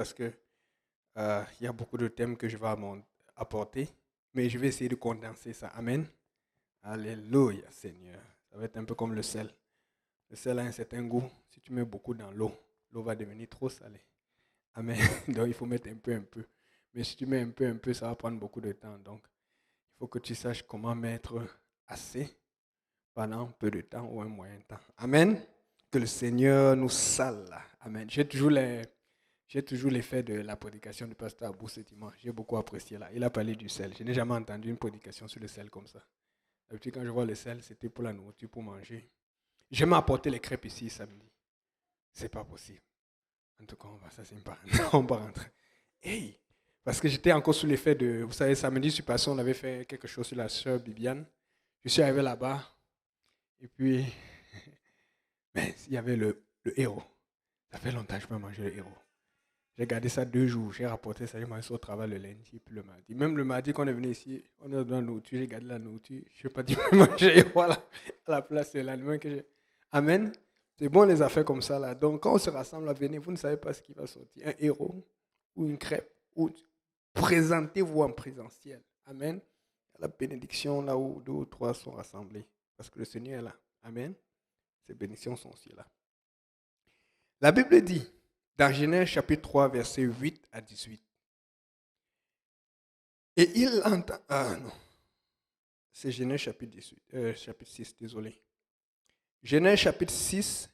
parce que il y a beaucoup de thèmes que je vais apporter, mais je vais essayer de condenser ça. Amen. Alléluia, Seigneur. Ça va être un peu comme le sel. Le sel a un certain goût. Si tu mets beaucoup dans l'eau, l'eau va devenir trop salée. Amen. Donc, il faut mettre un peu. Mais si tu mets un peu, ça va prendre beaucoup de temps. Donc, il faut que tu saches comment mettre assez pendant peu de temps ou un moyen temps. Amen. Que le Seigneur nous sale. Amen. J'ai toujours l'effet de la prédication du pasteur Abou ce dimanche. J'ai beaucoup apprécié là. Il a parlé du sel. Je n'ai jamais entendu une prédication sur le sel comme ça. D'habitude, quand je vois le sel, c'était pour la nourriture, pour manger. Je m'ai apporté les crêpes ici samedi. C'est pas possible. En tout cas, ça c'est une parenthèse. On va rentrer. Hey! Parce que j'étais encore sous l'effet de... Vous savez, samedi, je suis passé, on avait fait quelque chose sur la sœur Bibiane. Je suis arrivé là-bas. Et puis, mais il y avait le héros. Ça fait longtemps que je n'ai pas mangé le héros. J'ai gardé ça 2 jours. J'ai rapporté ça. J'ai mangé au travail le lundi puis le mardi. Même le mardi qu'on est venu ici, on est dans la nourriture. J'ai gardé la nourriture. Je n'ai pas dit manger le héros à la place. C'est l'aliment que j'ai. Amen. C'est bon les affaires comme ça là. Donc quand on se rassemble à venir, vous ne savez pas ce qui va sortir. Un héros ou une crêpe. Ou présentez-vous en présentiel. Amen. La bénédiction là où 2 ou 3 sont rassemblés. Parce que le Seigneur est là. Amen. Ces bénédictions sont aussi là. La Bible dit, dans Genèse chapitre 3, versets 8 à 18. Et il entend... Ah non. C'est Genèse chapitre 6, désolé. Genèse chapitre 6,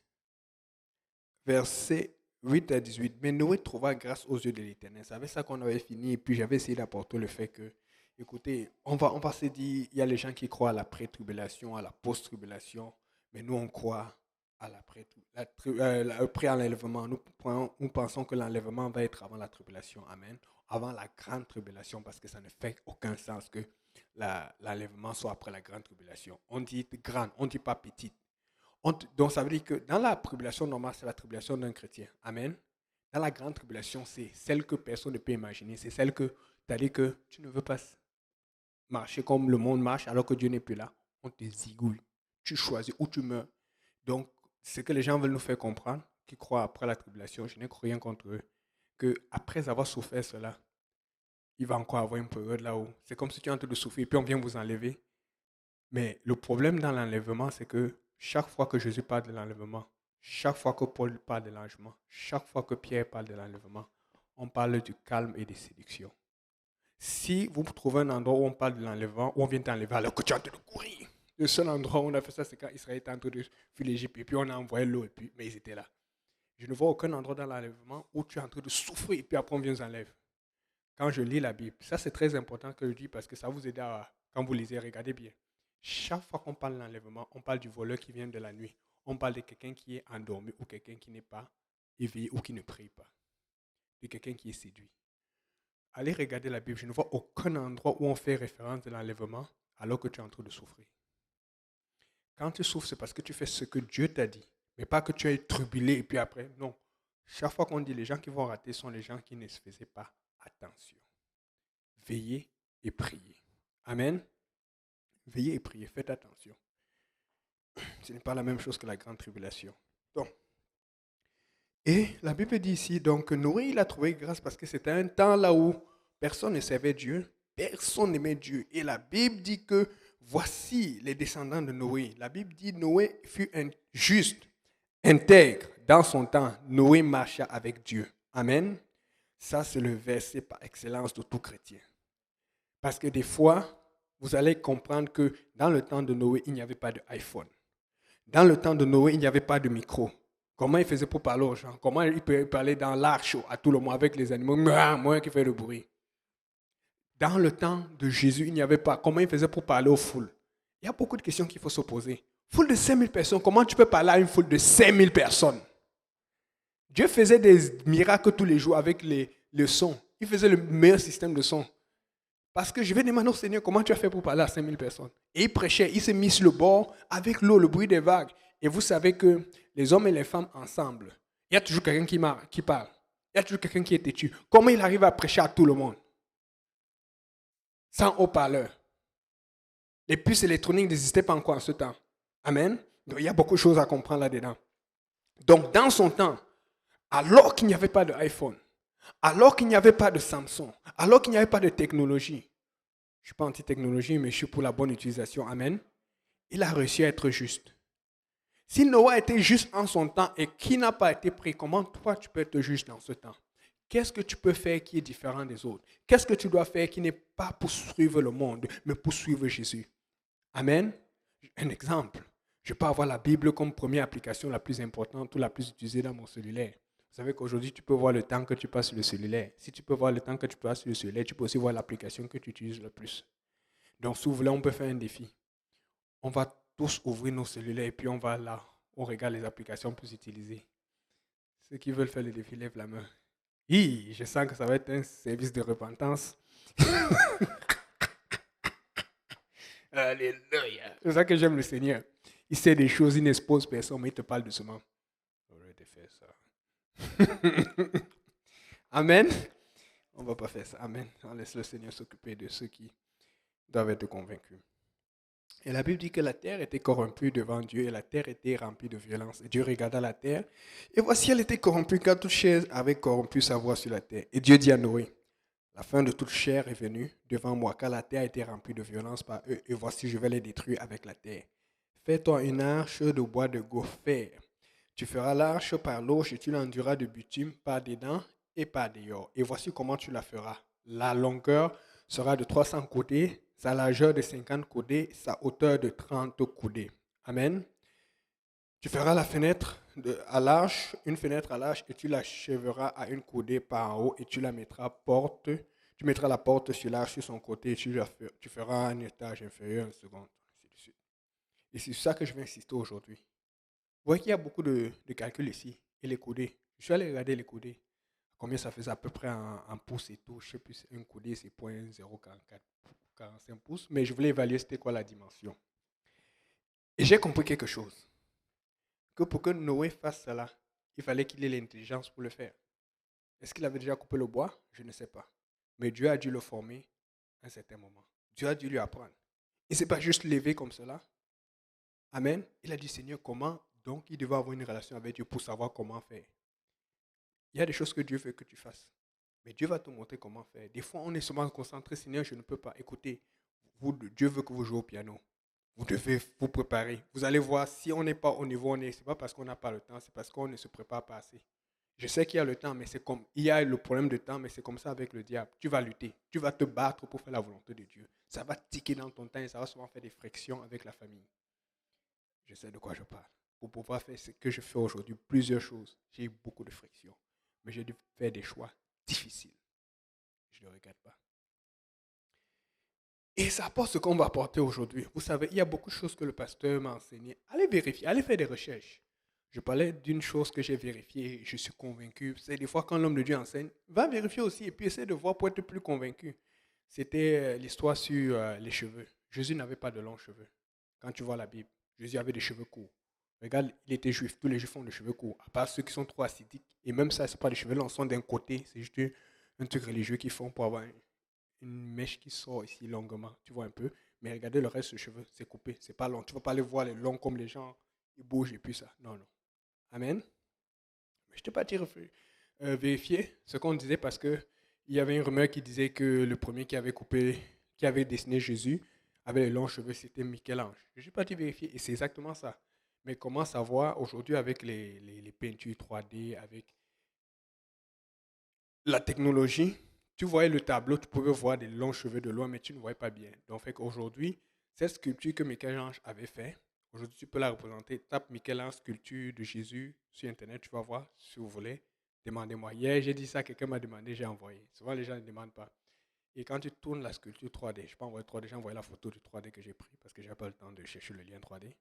versets 8 à 18. Mais Noé trouva grâce aux yeux de l'Éternel. C'est avec ça qu'on avait fini. Et puis j'avais essayé d'apporter le fait que, écoutez, on va se dire, il y a les gens qui croient à la pré-tribulation, à la post-tribulation. Mais nous, on croit à l'enlèvement. Nous pensons que l'enlèvement va être avant la tribulation. Amen. Avant la grande tribulation, parce que ça ne fait aucun sens que l'enlèvement soit après la grande tribulation. On dit grande, on ne dit pas petite. Donc ça veut dire que dans la tribulation normale, c'est la tribulation d'un chrétien. Amen. Dans la grande tribulation, c'est celle que personne ne peut imaginer. C'est celle que, c'est-à-dire que tu ne veux pas marcher comme le monde marche alors que Dieu n'est plus là. On te zigouille. Tu choisis où tu meurs. Donc, ce que les gens veulent nous faire comprendre, qui croient après la tribulation, je n'ai rien contre eux, qu'après avoir souffert cela, il va encore avoir une période là où c'est comme si tu es en train de souffrir, puis on vient vous enlever. Mais le problème dans l'enlèvement, c'est que chaque fois que Jésus parle de l'enlèvement, chaque fois que Paul parle de l'enlèvement, chaque fois que Pierre parle de l'enlèvement, on parle du calme et des séductions. Si vous trouvez un endroit où on parle de l'enlèvement, où on vient t'enlever alors que tu es en train de courir, le seul endroit où on a fait ça, c'est quand Israël était en train de fuir l'Égypte, et puis on a envoyé l'eau, mais ils étaient là. Je ne vois aucun endroit dans l'enlèvement où tu es en train de souffrir, et puis après on vient nous enlève. Quand je lis la Bible, ça c'est très important que je dis parce que ça vous aide quand vous lisez, regardez bien. Chaque fois qu'on parle de l'enlèvement, on parle du voleur qui vient de la nuit. On parle de quelqu'un qui est endormi ou quelqu'un qui n'est pas éveillé ou qui ne prie pas. De quelqu'un qui est séduit. Allez regarder la Bible. Je ne vois aucun endroit où on fait référence de l'enlèvement alors que tu es en train de souffrir. Quand tu souffres, c'est parce que tu fais ce que Dieu t'a dit. Mais pas que tu es tribulé et puis après. Non. Chaque fois qu'on dit les gens qui vont rater sont les gens qui ne se faisaient pas attention. Veillez et priez. Amen. Veillez et priez, faites attention. Ce n'est pas la même chose que la grande tribulation. Donc, et la Bible dit ici, donc Noé, il a trouvé grâce parce que c'était un temps là où personne ne servait Dieu, personne n'aimait Dieu. Et la Bible dit que voici les descendants de Noé. La Bible dit Noé fut juste, intègre. Dans son temps, Noé marcha avec Dieu. Amen. Ça, c'est le verset par excellence de tout chrétien. Parce que des fois, vous allez comprendre que dans le temps de Noé, il n'y avait pas d'iPhone. Dans le temps de Noé, il n'y avait pas de micro. Comment il faisait pour parler aux gens? Comment il peut parler dans l'arche à tout le monde avec les animaux? Moi qui fais le bruit. Dans le temps de Jésus, il n'y avait pas. Comment il faisait pour parler aux foules? Il y a beaucoup de questions qu'il faut se poser. Foule de 5000 personnes, comment tu peux parler à une foule de 5000 personnes? Dieu faisait des miracles tous les jours avec le son. Il faisait le meilleur système de son. Parce que je vais demander au Seigneur comment tu as fait pour parler à 5000 personnes. Et il prêchait, il s'est mis sur le bord avec l'eau, le bruit des vagues. Et vous savez que les hommes et les femmes ensemble, il y a toujours quelqu'un qui parle. Il y a toujours quelqu'un qui est têtu. Comment il arrive à prêcher à tout le monde? Sans haut-parleur. Les puces électroniques n'existaient pas encore en ce temps. Amen. Donc il y a beaucoup de choses à comprendre là-dedans. Donc dans son temps, alors qu'il n'y avait pas d'iPhone, Alors qu'il n'y avait pas de Samsung, alors qu'il n'y avait pas de technologie. Je ne suis pas anti-technologie, mais je suis pour la bonne utilisation. Amen. Il a réussi à être juste. Si Noah était juste en son temps et qui n'a pas été pris, comment toi tu peux être juste dans ce temps? Qu'est-ce que tu peux faire qui est différent des autres? Qu'est-ce que tu dois faire qui n'est pas pour suivre le monde, mais pour suivre Jésus? Amen. Un exemple. Je peux avoir la Bible comme première application la plus importante ou la plus utilisée dans mon cellulaire. Vous savez qu'aujourd'hui, tu peux voir le temps que tu passes sur le cellulaire. Si tu peux voir le temps que tu passes sur le cellulaire, tu peux aussi voir l'application que tu utilises le plus. Donc, si vous voulez, on peut faire un défi. On va tous ouvrir nos cellulaires et puis on va là, on regarde les applications plus utilisées. Ceux qui veulent faire le défi, lèvent la main. Hi, je sens que ça va être un service de repentance. Alléluia. C'est ça que j'aime le Seigneur. Il sait des choses, il n'expose personne, mais il te parle doucement. J'aurais été fait ça. Amen. On ne va pas faire ça. Amen. On laisse le Seigneur s'occuper de ceux qui doivent être convaincus. Et la Bible dit que la terre était corrompue devant Dieu et la terre était remplie de violence. Et Dieu regarda la terre et voici elle était corrompue car toute chair avait corrompu sa voix sur la terre. Et Dieu dit à Noé, la fin de toute chair est venue devant moi car la terre était remplie de violence par eux et voici je vais les détruire avec la terre. Fais-toi une arche de bois de gopher. Tu feras l'arche par l'auge et tu l'enduras de bitume par dedans et par dehors. Et voici comment tu la feras. La longueur sera de 300 coudées, sa largeur de 50 coudées, sa hauteur de 30 coudées. Amen. Tu feras la fenêtre à l'arche, une fenêtre à l'arche, et tu l'achèveras à une coudée par en haut, et tu la mettras porte. Tu mettras la porte sur l'arche sur son côté, et tu feras un étage inférieur, un second, ainsi de suite. Et c'est sur ça que je vais insister aujourd'hui. Vous voyez qu'il y a beaucoup de calculs ici. Et les coudées. Je suis allé regarder les coudées. Combien ça faisait à peu près en pouces et tout. Je ne sais plus, un coudé, c'est 0,044-45 pouces. Mais je voulais évaluer c'était quoi la dimension. Et j'ai compris quelque chose. Que pour que Noé fasse cela, il fallait qu'il ait l'intelligence pour le faire. Est-ce qu'il avait déjà coupé le bois? Je ne sais pas. Mais Dieu a dû le former à un certain moment. Dieu a dû lui apprendre. Il ne s'est pas juste levé comme cela. Amen. Il a dit, Seigneur, comment? Donc, il devait avoir une relation avec Dieu pour savoir comment faire. Il y a des choses que Dieu veut que tu fasses. Mais Dieu va te montrer comment faire. Des fois, on est seulement concentré, Seigneur, je ne peux pas. Écoutez, Dieu veut que vous jouez au piano. Vous devez vous préparer. Vous allez voir, si on n'est pas au niveau, ce n'est pas parce qu'on n'a pas le temps, c'est parce qu'on ne se prépare pas assez. Je sais qu'il y a le temps, mais c'est comme, il y a le problème de temps, mais c'est comme ça avec le diable. Tu vas lutter, tu vas te battre pour faire la volonté de Dieu. Ça va tiquer dans ton temps et ça va souvent faire des frictions avec la famille. Je sais de quoi je parle. Pour pouvoir faire ce que je fais aujourd'hui, plusieurs choses, j'ai eu beaucoup de frictions. Mais j'ai dû faire des choix difficiles. Je ne le regrette pas. Et ça apporte ce qu'on va apporter aujourd'hui. Vous savez, il y a beaucoup de choses que le pasteur m'a enseigné. Allez vérifier, allez faire des recherches. Je parlais d'une chose que j'ai vérifiée, je suis convaincu. C'est des fois quand l'homme de Dieu enseigne, va vérifier aussi et puis essaie de voir pour être plus convaincu. C'était l'histoire sur les cheveux. Jésus n'avait pas de longs cheveux. Quand tu vois la Bible, Jésus avait des cheveux courts. Regarde, il était juif. Tous les juifs ont des cheveux courts. À part ceux qui sont trop acidiques. Et même ça, ce n'est pas des cheveux longs, ils sont d'un côté. C'est juste un truc religieux qu'ils font pour avoir une mèche qui sort ici longuement. Tu vois un peu. Mais regardez le reste des cheveux, c'est coupé. C'est pas long. Tu ne vas pas les voir les longs comme les gens. Ils bougent et puis ça. Non, non. Amen. Mais je t'ai pas dit vérifier ce qu'on disait parce que il y avait une rumeur qui disait que le premier qui avait coupé, qui avait dessiné Jésus avait les longs cheveux, c'était Michel-Ange. Je n'ai pas dit vérifier et c'est exactement ça. Mais comment savoir aujourd'hui avec les peintures 3D, avec la technologie, tu voyais le tableau, tu pouvais voir des longs cheveux de loin, mais tu ne voyais pas bien. Donc, fait qu'aujourd'hui, cette sculpture que Michel-Ange avait fait, aujourd'hui, tu peux la représenter. Tape Michel-Ange sculpture de Jésus sur Internet, tu vas voir, si vous voulez. Demandez-moi. Hier, j'ai dit ça, quelqu'un m'a demandé, j'ai envoyé. Souvent, les gens ne demandent pas. Et quand tu tournes la sculpture 3D, je ne peux pas envoyer 3D, j'ai envoyé la photo du 3D que j'ai pris parce que je n'avais pas le temps de chercher le lien 3D.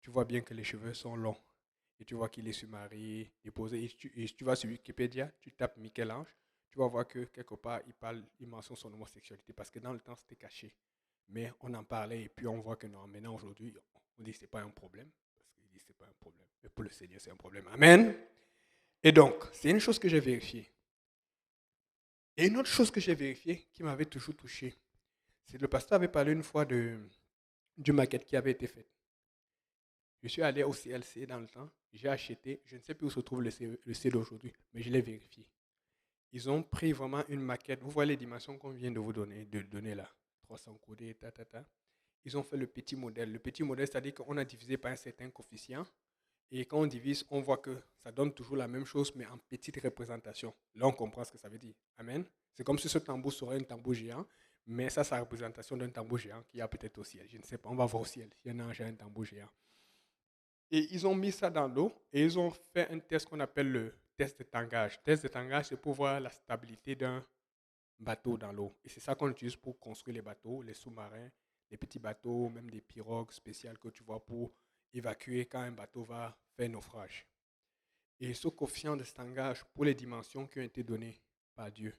Tu vois bien que les cheveux sont longs. Et tu vois qu'il est marié, déposé. Et tu vas sur Wikipédia, tu tapes Michel-Ange, tu vas voir que quelque part, il mentionne son homosexualité parce que dans le temps, c'était caché. Mais on en parlait et puis on voit que non, maintenant, aujourd'hui, on dit que ce n'est pas un problème. Parce qu'il dit que ce n'est pas un problème. Mais pour le Seigneur, c'est un problème. Amen. Et donc, c'est une chose que j'ai vérifiée. Et une autre chose que j'ai vérifiée qui m'avait toujours touché, c'est que le pasteur avait parlé une fois du maquette qui avait été faite. Je suis allé au CLC dans le temps, j'ai acheté, je ne sais plus où se trouve le C d'aujourd'hui, mais je l'ai vérifié. Ils ont pris vraiment une maquette. Vous voyez les dimensions qu'on vient de vous donner, là. 300 coudées, ta, ta, ta. Ils ont fait le petit modèle. Le petit modèle, c'est-à-dire qu'on a divisé par un certain coefficient. Et quand on divise, on voit que ça donne toujours la même chose, mais en petite représentation. Là, on comprend ce que ça veut dire. Amen. C'est comme si ce tambour serait un tambour géant, mais ça, c'est la représentation d'un tambour géant qu'il y a peut-être au ciel. Je ne sais pas, on va voir au ciel. Il y en a un tambour géant. Et ils ont mis ça dans l'eau et ils ont fait un test qu'on appelle le test de tangage. Le test de tangage, c'est pour voir la stabilité d'un bateau dans l'eau. Et c'est ça qu'on utilise pour construire les bateaux, les sous-marins, les petits bateaux, même des pirogues spéciales que tu vois pour évacuer quand un bateau va faire naufrage. Et ce coefficient de tangage pour les dimensions qui ont été données par Dieu,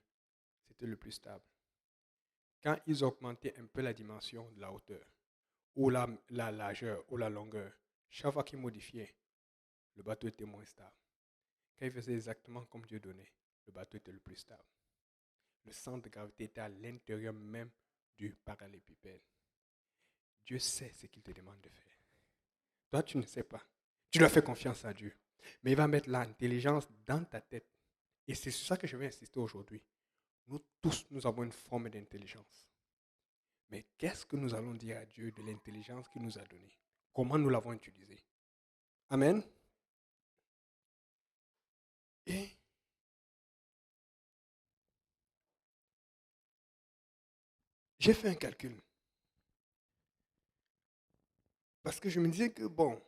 c'était le plus stable. Quand ils augmentaient un peu la dimension de la hauteur, ou la largeur, ou la longueur, chaque fois qu'ils modifiaient, le bateau était moins stable. Quand ils faisaient exactement comme Dieu donnait, le bateau était le plus stable. Le centre de gravité était à l'intérieur même du parallélépipède. Dieu sait ce qu'il te demande de faire. Toi, tu ne sais pas. Tu dois faire confiance à Dieu. Mais il va mettre l'intelligence dans ta tête. Et c'est sur ça que je vais insister aujourd'hui. Nous tous, nous avons une forme d'intelligence. Mais qu'est-ce que nous allons dire à Dieu de l'intelligence qu'il nous a donnée? Comment nous l'avons utilisée? Amen. Et j'ai fait un calcul. Parce que je me disais que, bon,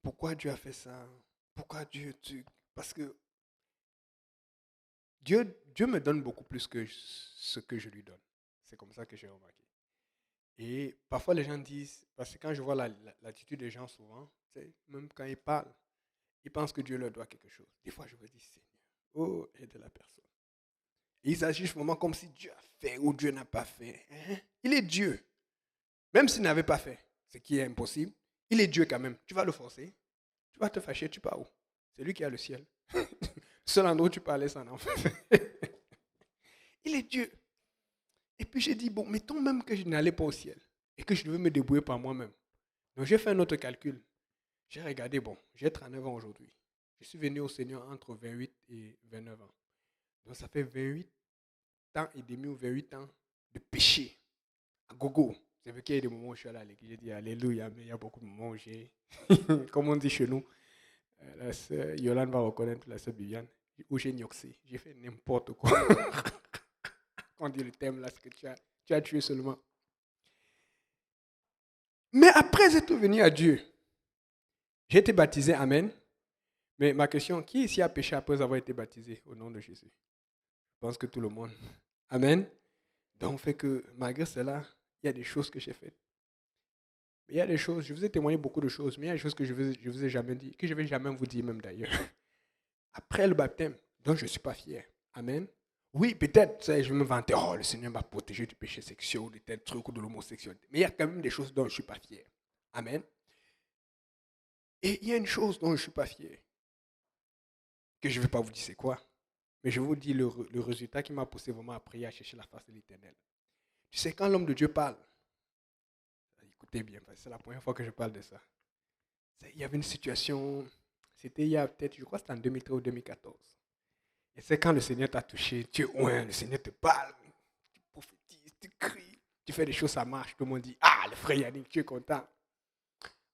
pourquoi Dieu a fait ça? Pourquoi Dieu... Parce que Dieu me donne beaucoup plus que ce que je lui donne. C'est comme ça que j'ai remarqué. Et parfois les gens disent, parce que quand je vois l'attitude des gens souvent, même quand ils parlent, ils pensent que Dieu leur doit quelque chose. Des fois je me dis, Seigneur, oh, aide la personne. Et ils agissent vraiment comme si Dieu a fait ou Dieu n'a pas fait. Hein? Il est Dieu. Même s'il n'avait pas fait, ce qui est impossible, il est Dieu quand même. Tu vas le forcer, tu vas te fâcher, tu pars où? C'est lui qui a le ciel. Seul endroit où tu peux aller, c'est en enfer. Il est Dieu. Et puis j'ai dit, bon, mettons même que je n'allais pas au ciel et que je devais me débrouiller par moi-même. Donc j'ai fait un autre calcul. J'ai regardé, bon, j'ai 39 ans aujourd'hui. Je suis venu au Seigneur entre 28 et 29 ans. Donc ça fait 28 ans et demi ou 28 ans de péché à gogo. C'est vrai qu'il y a des moments où je suis allé à l'église, j'ai dit Alléluia, mais il y a beaucoup de moments où j'ai, comme on dit chez nous, la sœur Yolande va reconnaître la sœur Viviane, où j'ai nioxé. J'ai fait n'importe quoi. On dit le thème là, c'est que tu as tué seulement. Mais après être venu à Dieu, j'ai été baptisé, amen. Mais ma question, qui ici a péché après avoir été baptisé au nom de Jésus? Je pense que tout le monde. Amen. Donc, fait que malgré cela, il y a des choses que j'ai faites. Il y a des choses, je vous ai témoigné beaucoup de choses, mais il y a des choses que je ne vous ai jamais dit, que je ne vais jamais vous dire même d'ailleurs. Après le baptême, dont je ne suis pas fier. Amen. Oui, peut-être, je vais me vanter, oh, le Seigneur m'a protégé du péché sexuel, de tel truc ou de l'homosexualité. Mais il y a quand même des choses dont je ne suis pas fier. Amen. Et il y a une chose dont je ne suis pas fier, que je ne vais pas vous dire c'est quoi, mais je vous dis le résultat qui m'a poussé vraiment à prier, à chercher la face de l'Éternel. Tu sais, quand l'homme de Dieu parle, écoutez bien, parce que c'est la première fois que je parle de ça. Il y avait une situation, c'était il y a peut-être, je crois que c'était en 2013 ou 2014. Et c'est quand le Seigneur t'a touché, tu es loin, le Seigneur te parle, tu prophétises, tu cries, tu fais des choses, ça marche, tout le monde dit, ah, le frère Yannick, tu es content.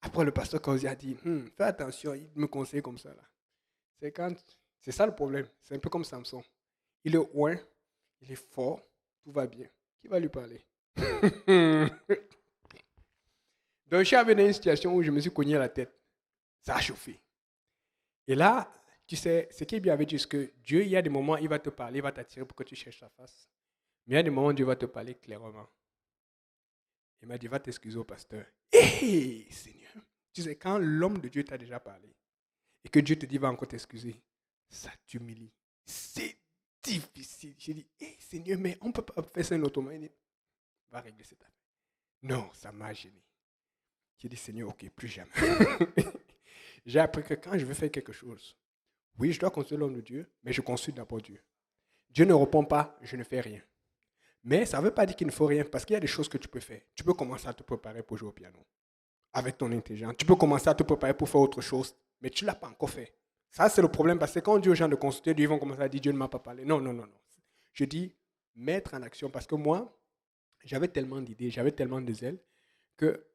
Après, le pasteur Kauzi a dit, fais attention, il me conseille comme ça. Là. C'est ça le problème, c'est un peu comme Samson. Il est loin, il est fort, tout va bien. Qui va lui parler? Donc, je suis arrivé dans une situation où je me suis cogné à la tête. Ça a chauffé. Et là, tu sais, ce qui est bien avec Dieu, c'est que Dieu, il y a des moments, il va te parler, il va t'attirer pour que tu cherches sa face. Mais il y a des moments où Dieu va te parler clairement. Il m'a dit, va t'excuser au pasteur. Hé, Seigneur. Tu sais, quand l'homme de Dieu t'a déjà parlé et que Dieu te dit, va encore t'excuser, ça t'humilie. C'est difficile. J'ai dit, hé, Seigneur, mais on ne peut pas faire ça autrement. Il dit, va régler cette affaire. Non, ça m'a gêné. J'ai dit, Seigneur, ok, plus jamais. J'ai appris que quand je veux faire quelque chose, oui, je dois consulter l'homme de Dieu, mais je consulte d'abord Dieu. Dieu ne répond pas, je ne fais rien. Mais ça ne veut pas dire qu'il ne faut rien, parce qu'il y a des choses que tu peux faire. Tu peux commencer à te préparer pour jouer au piano, avec ton intelligence. Tu peux commencer à te préparer pour faire autre chose, mais tu ne l'as pas encore fait. Ça, c'est le problème parce que quand on dit aux gens de consulter Dieu, ils vont commencer à dire Dieu ne m'a pas parlé. Non, non, non, non. Je dis mettre en action parce que moi, j'avais tellement d'idées, j'avais tellement de zèle que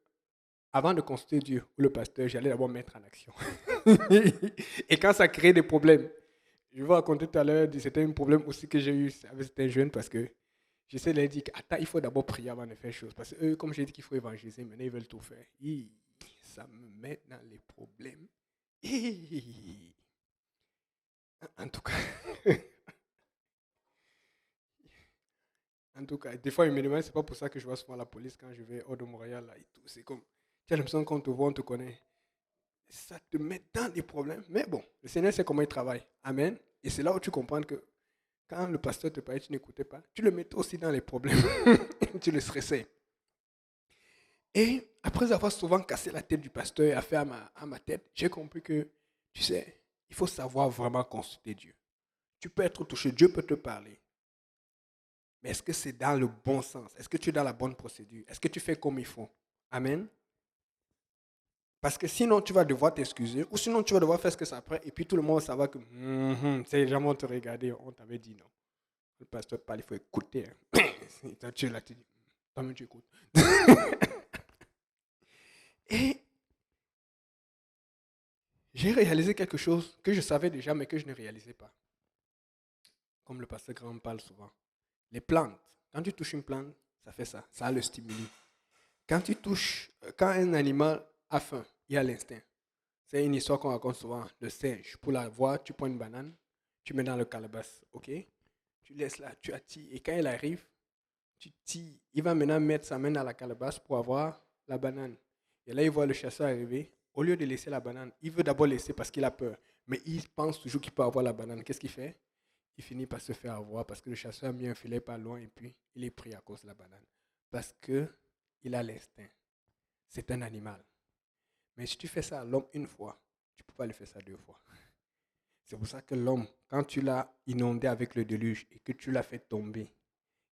avant de consulter Dieu ou le pasteur, j'allais d'abord mettre en action. Et quand ça crée des problèmes, je vais vous raconter tout à l'heure, c'était un problème aussi que j'ai eu avec certains jeunes parce que j'essaie de leur dire attends, il faut d'abord prier avant de faire les choses. Parce que eux, comme j'ai dit qu'il faut évangéliser, maintenant ils veulent tout faire. Ça me met dans les problèmes. En tout cas, en tout cas, des fois, ils me demandent, c'est pas pour ça que je vois souvent la police quand je vais hors de Montréal là, et tout. C'est comme, tu as l'impression qu'on te voit, on te connaît. Ça te met dans des problèmes. Mais bon, le Seigneur sait comment il travaille. Amen. Et c'est là où tu comprends que quand le pasteur te parlait, tu n'écoutais pas. Tu le mettais aussi dans les problèmes. Tu le stressais. Et après avoir souvent cassé la tête du pasteur et affaire à ma tête, j'ai compris que, tu sais, il faut savoir vraiment consulter Dieu. Tu peux être touché, Dieu peut te parler. Mais est-ce que c'est dans le bon sens? Est-ce que tu es dans la bonne procédure? Est-ce que tu fais comme il faut? Amen. Parce que sinon, tu vas devoir t'excuser ou sinon, tu vas devoir faire ce que ça prend et puis tout le monde va savoir que les gens vont te regarder. On t'avait dit non. Le pasteur parle, il faut écouter. Tu es là, tu dis, toi-même tu écoutes. Et j'ai réalisé quelque chose que je savais déjà mais que je ne réalisais pas. Comme le pasteur Grand parle souvent. Les plantes, quand tu touches une plante, ça fait ça. Ça le stimule. Quand tu touches, quand un animal a faim, il a l'instinct. C'est une histoire qu'on raconte souvent. Le singe, pour la voir, tu prends une banane, tu mets dans le calebasse, ok? Tu laisses là, tu attires. Et quand il arrive, tu tires. Il va maintenant mettre sa main dans la calebasse pour avoir la banane. Et là, il voit le chasseur arriver. Au lieu de laisser la banane, il veut d'abord laisser parce qu'il a peur. Mais il pense toujours qu'il peut avoir la banane. Qu'est-ce qu'il fait? Il finit par se faire avoir parce que le chasseur a mis un filet pas loin et puis il est pris à cause de la banane. Parce qu'il a l'instinct. C'est un animal. Mais si tu fais ça à l'homme une fois, tu ne peux pas le faire ça deux fois. C'est pour ça que l'homme, quand tu l'as inondé avec le déluge et que tu l'as fait tomber,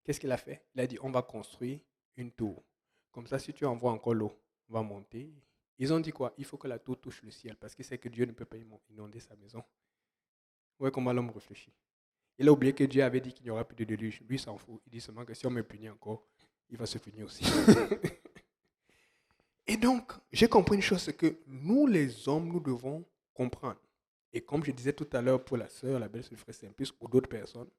qu'est-ce qu'il a fait? Il a dit, on va construire une tour. Comme ça, si tu envoies encore l'eau, on va monter. Ils ont dit quoi? Il faut que la tour touche le ciel parce qu'il sait que Dieu ne peut pas inonder sa maison. Ouais, comment l'homme réfléchit. Il a oublié que Dieu avait dit qu'il n'y aura plus de déluge. Lui, il s'en fout. Il dit seulement que si on me punit encore, il va se punir aussi. Et donc, j'ai compris une chose, c'est que nous, les hommes, nous devons comprendre. Et comme je disais tout à l'heure pour la sœur, la belle-sœur du frère Saint-Plus ou d'autres personnes,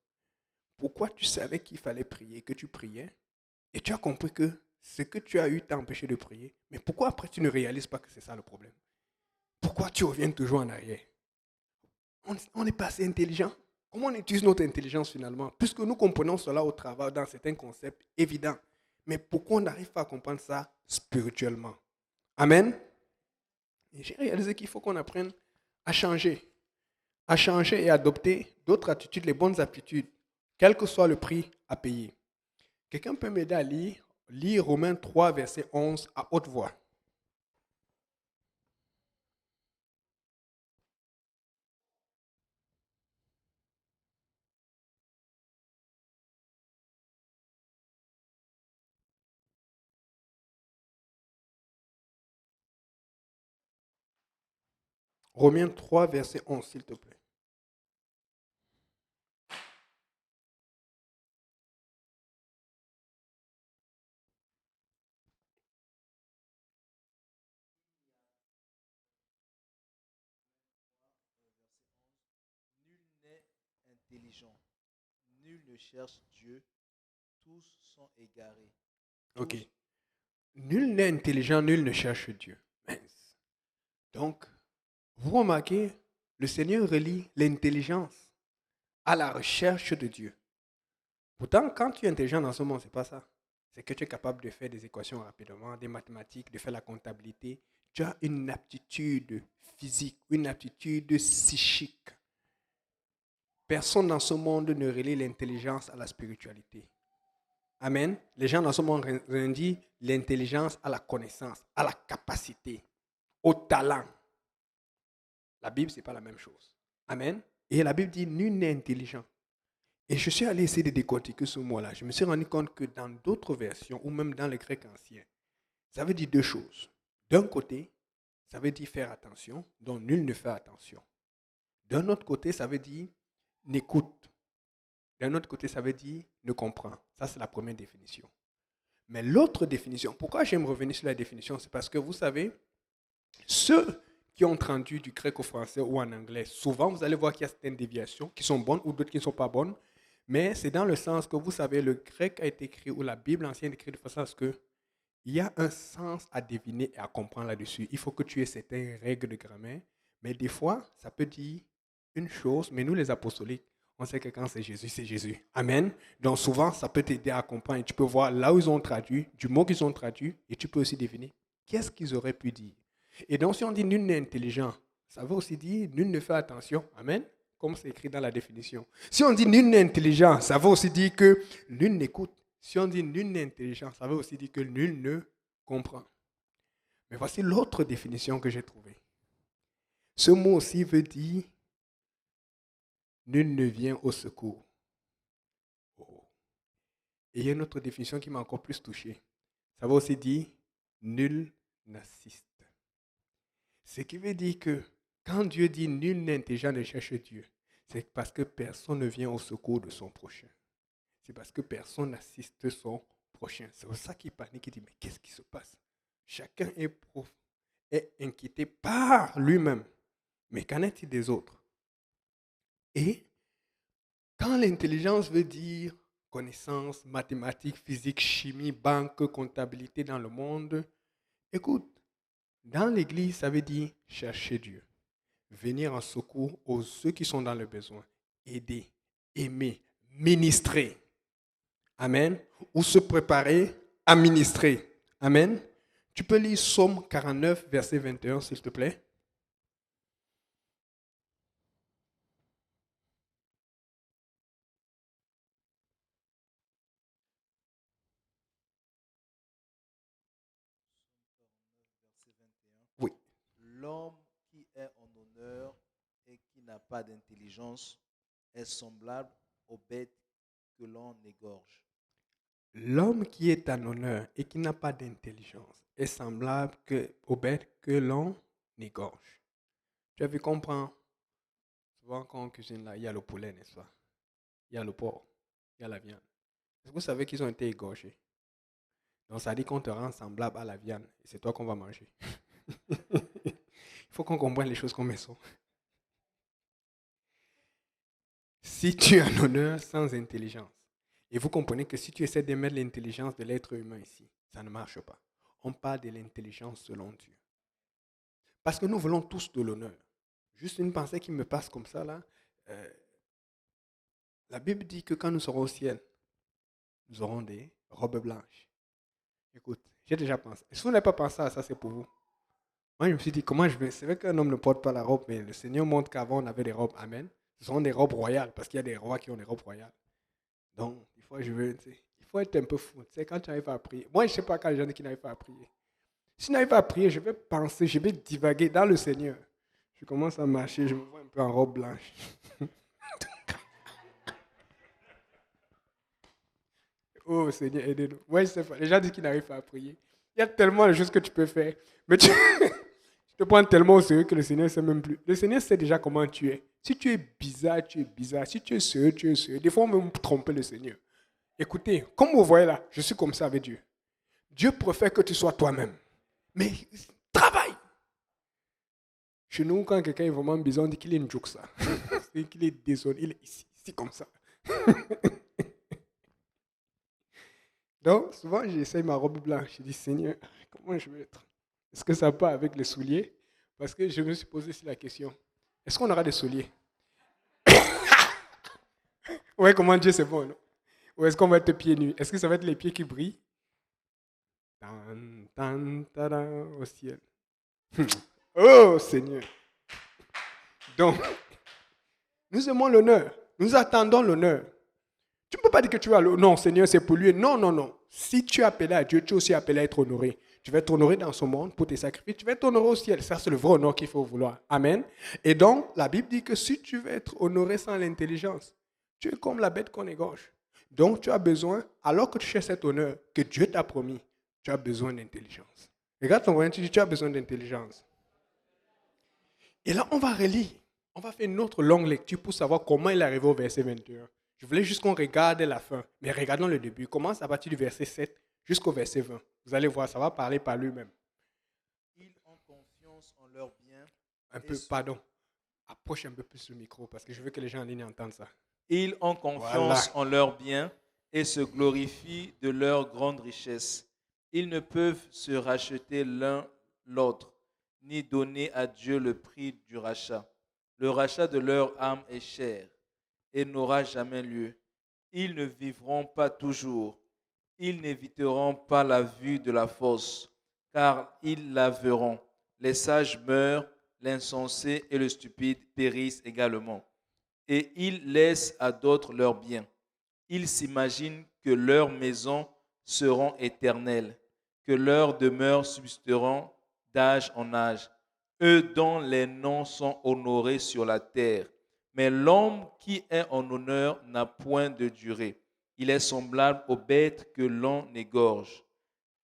pourquoi tu savais qu'il fallait prier, que tu priais, et tu as compris que ce que tu as eu t'a empêché de prier, mais pourquoi après tu ne réalises pas que c'est ça le problème? Pourquoi tu reviens toujours en arrière? On n'est pas assez intelligent. Comment on utilise notre intelligence finalement? Puisque nous comprenons cela au travail dans certains concepts évidents. Mais pourquoi on n'arrive pas à comprendre ça spirituellement? Amen. Et j'ai réalisé qu'il faut qu'on apprenne à changer. À changer et adopter d'autres attitudes, les bonnes aptitudes, quel que soit le prix à payer. Quelqu'un peut m'aider à lire Romains 3, verset 11 à haute voix. Romains 3, verset 11, s'il te plaît. Nul n'est intelligent, nul ne cherche Dieu, tous sont égarés. Ok. Tous. Nul n'est intelligent, nul ne cherche Dieu. Mince. Donc, vous remarquez, le Seigneur relie l'intelligence à la recherche de Dieu. Pourtant, quand tu es intelligent dans ce monde, ce n'est pas ça. C'est que tu es capable de faire des équations rapidement, des mathématiques, de faire la comptabilité. Tu as une aptitude physique, une aptitude psychique. Personne dans ce monde ne relie l'intelligence à la spiritualité. Amen. Les gens dans ce monde relient l'intelligence à la connaissance, à la capacité, au talent. La Bible, ce n'est pas la même chose. Amen. Et la Bible dit, nul n'est intelligent. Et je suis allé essayer de décortiquer ce mot-là. Je me suis rendu compte que dans d'autres versions, ou même dans le grec ancien, ça veut dire deux choses. D'un côté, ça veut dire faire attention, dont nul ne fait attention. D'un autre côté, ça veut dire n'écoute. D'un autre côté, ça veut dire ne comprend. Ça, c'est la première définition. Mais l'autre définition, pourquoi j'aime revenir sur la définition, c'est parce que vous savez, ceux qui ont traduit du grec au français ou en anglais, souvent vous allez voir qu'il y a certaines déviations qui sont bonnes ou d'autres qui ne sont pas bonnes, mais c'est dans le sens que vous savez, le grec a été écrit ou la Bible ancienne est écrite de façon à ce que il y a un sens à deviner et à comprendre là-dessus. Il faut que tu aies certaines règles de grammaire, mais des fois, ça peut dire une chose, mais nous les apostoliques, on sait que quand c'est Jésus, c'est Jésus. Amen. Donc souvent, ça peut t'aider à comprendre. Tu peux voir là où ils ont traduit, du mot qu'ils ont traduit, et tu peux aussi deviner qu'est-ce qu'ils auraient pu dire. Et donc si on dit nul n'est intelligent, ça veut aussi dire nul ne fait attention. Amen. Comme c'est écrit dans la définition. Si on dit nul n'est intelligent, ça veut aussi dire que nul n'écoute. Si on dit nul n'est intelligent, ça veut aussi dire que nul ne comprend. Mais voici l'autre définition que j'ai trouvée. Ce mot aussi veut dire nul ne vient au secours. Oh. Et il y a une autre définition qui m'a encore plus touché. Ça veut aussi dire nul n'assiste. Ce qui veut dire que quand Dieu dit nul n'est intelligent ne cherche Dieu, c'est parce que personne ne vient au secours de son prochain. C'est parce que personne n'assiste son prochain. C'est pour ça qu'il panique et dit, mais qu'est-ce qui se passe? Chacun est inquiété par lui-même. Mais qu'en est-il des autres? Et quand l'intelligence veut dire connaissance, mathématiques, physique, chimie, banque, comptabilité dans le monde, écoute, dans l'Église, ça veut dire chercher Dieu, venir en secours aux ceux qui sont dans le besoin, aider, aimer, ministrer. Amen. Ou se préparer à ministrer. Amen. Tu peux lire Psaume 49, verset 21, s'il te plaît. Verset 21. Oui. L'homme qui est en honneur et qui n'a pas d'intelligence est semblable aux bêtes que l'on égorge. L'homme qui est en honneur et qui n'a pas d'intelligence est semblable aux bêtes que l'on égorge. Tu as vu comprendre? Souvent quand on cuisine là, il y a le poulet, n'est-ce pas? Il y a le porc, il y a la viande. Est-ce que vous savez qu'ils ont été égorgés? Donc ça dit qu'on te rend semblable à la viande et c'est toi qu'on va manger. Il faut qu'on comprenne les choses comme elles sont. Si tu es en honneur sans intelligence, et vous comprenez que si tu essaies de mettre l'intelligence de l'être humain ici, ça ne marche pas. On parle de l'intelligence selon Dieu. Parce que nous voulons tous de l'honneur. Juste une pensée qui me passe comme ça là. La Bible dit que quand nous serons au ciel, nous aurons des robes blanches. Écoute, j'ai déjà pensé. Si vous n'avez pas pensé à ça, c'est pour vous. Moi, je me suis dit, comment je vais. C'est vrai qu'un homme ne porte pas la robe, mais le Seigneur montre qu'avant, on avait des robes. Amen. Ce sont des robes royales, parce qu'il y a des rois qui ont des robes royales. Donc, il faut être un peu fou. Tu sais, quand tu n'arrives pas à prier. Moi, je ne sais pas quand les gens qui n'arrivent pas à prier. Si je n'arrive pas à prier, je vais penser, je vais divaguer dans le Seigneur. Je commence à marcher, je me vois un peu en robe blanche. Oh Seigneur, aidez-nous. Moi, je ne sais pas. Les gens disent qu'ils n'arrivent pas à prier. Il y a tellement de choses que tu peux faire. Mais tu te prends tellement au sérieux que le Seigneur ne sait même plus. Le Seigneur sait déjà comment tu es. Si tu es bizarre, tu es bizarre. Si tu es sérieux, tu es sérieux. Des fois, on peut me tromper le Seigneur. Écoutez, comme vous voyez là, je suis comme ça avec Dieu. Dieu préfère que tu sois toi-même. Mais travaille. Chez nous, quand quelqu'un est vraiment bizarre, on dit qu'il est une joke ça. Qu'il est désolé. Il est ici comme ça. Donc, souvent, j'essaye ma robe blanche. Je dis, Seigneur, comment je vais être? Est-ce que ça part avec les souliers? Parce que je me suis posé la question. Est-ce qu'on aura des souliers? Ouais, comment Dieu, c'est bon, non? Ou est-ce qu'on va être pieds nus? Est-ce que ça va être les pieds qui brillent? Tan, tan, tada, au ciel. Oh, Seigneur. Donc, nous aimons l'honneur. Nous attendons l'honneur. Tu ne peux pas dire que tu as l'honneur. Non, Seigneur, c'est pour lui. Non, non, non. Si tu es appelé à Dieu, tu es aussi appelé à être honoré. Tu vas être honoré dans ce monde pour tes sacrifices. Tu vas être honoré au ciel. Ça, c'est le vrai honneur qu'il faut vouloir. Amen. Et donc, la Bible dit que si tu veux être honoré sans l'intelligence, tu es comme la bête qu'on égorge. Donc, tu as besoin, alors que tu cherches cet honneur que Dieu t'a promis, tu as besoin d'intelligence. Regarde ton voisin, tu dis, tu as besoin d'intelligence. Et là, on va relire. On va faire une autre longue lecture pour savoir comment il est arrivé au verset 21. Je voulais juste qu'on regarde la fin, mais regardons le début. Il commence à partir du verset 7 jusqu'au verset 20. Vous allez voir, ça va parler par lui-même. Ils ont confiance en leurs biens. Un peu, pardon. Approche un peu plus le micro parce que je veux que les gens en ligne entendent ça. Ils ont confiance en leurs biens et se glorifient de leur grande richesse. Ils ne peuvent se racheter l'un l'autre, ni donner à Dieu le prix du rachat. Le rachat de leur âme est cher et n'aura jamais lieu. Ils ne vivront pas toujours. Ils n'éviteront pas la vue de la fosse, car ils la verront. Les sages meurent, l'insensé et le stupide périssent également. Et ils laissent à d'autres leurs biens. Ils s'imaginent que leurs maisons seront éternelles, que leurs demeures subsisteront d'âge en âge, eux dont les noms sont honorés sur la terre. Mais l'homme qui est en honneur n'a point de durée. Il est semblable aux bêtes que l'on égorge.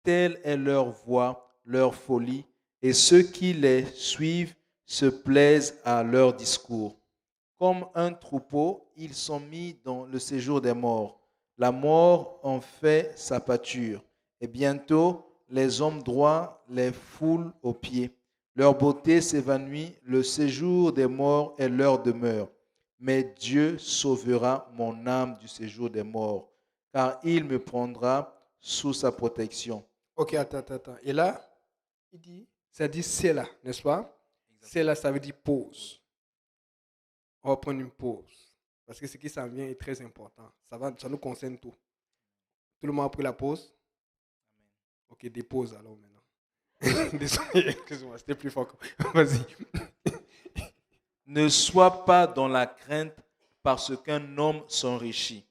Telle est leur voix, leur folie, et ceux qui les suivent se plaisent à leur discours. Comme un troupeau, ils sont mis dans le séjour des morts. La mort en fait sa pâture. Et bientôt, les hommes droits les foulent aux pieds. Leur beauté s'évanouit, le séjour des morts est leur demeure. Mais Dieu sauvera mon âme du séjour des morts, car il me prendra sous sa protection. Ok, attends. Et là, il dit, ça dit c'est là, n'est-ce pas? C'est là, ça veut dire pause. On va prendre une pause. Parce que ce qui s'en vient est très important. Ça nous concerne tout. Tout le monde a pris la pause? Ok, dépose alors maintenant. Désolé, excuse-moi, c'était plus fort. Vas-y. Ne sois pas dans la crainte parce qu'un homme s'enrichit,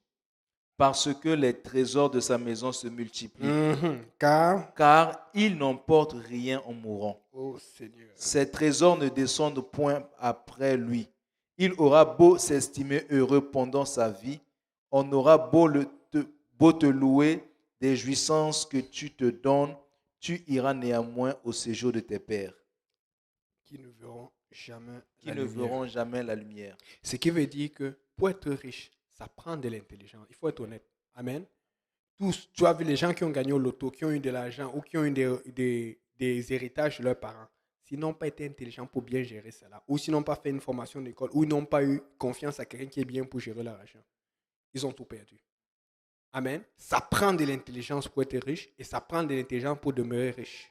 parce que les trésors de sa maison se multiplient. Car il n'emporte rien en mourant. Oh Seigneur. Ses trésors ne descendent point après lui. Il aura beau s'estimer heureux pendant sa vie, on aura beau te louer des jouissances que tu te donnes, tu iras néanmoins au séjour de tes pères, Qui ne verront jamais la lumière. Ce qui veut dire que pour être riche, ça prend de l'intelligence. Il faut être honnête. Amen. Tous, tu as vu les gens qui ont gagné au loto, qui ont eu de l'argent ou qui ont eu des héritages de leurs parents. S'ils n'ont pas été intelligents pour bien gérer cela, ou s'ils n'ont pas fait une formation d'école, ou ils n'ont pas eu confiance à quelqu'un qui est bien pour gérer leur argent, ils ont tout perdu. Amen. Ça prend de l'intelligence pour être riche et ça prend de l'intelligence pour demeurer riche.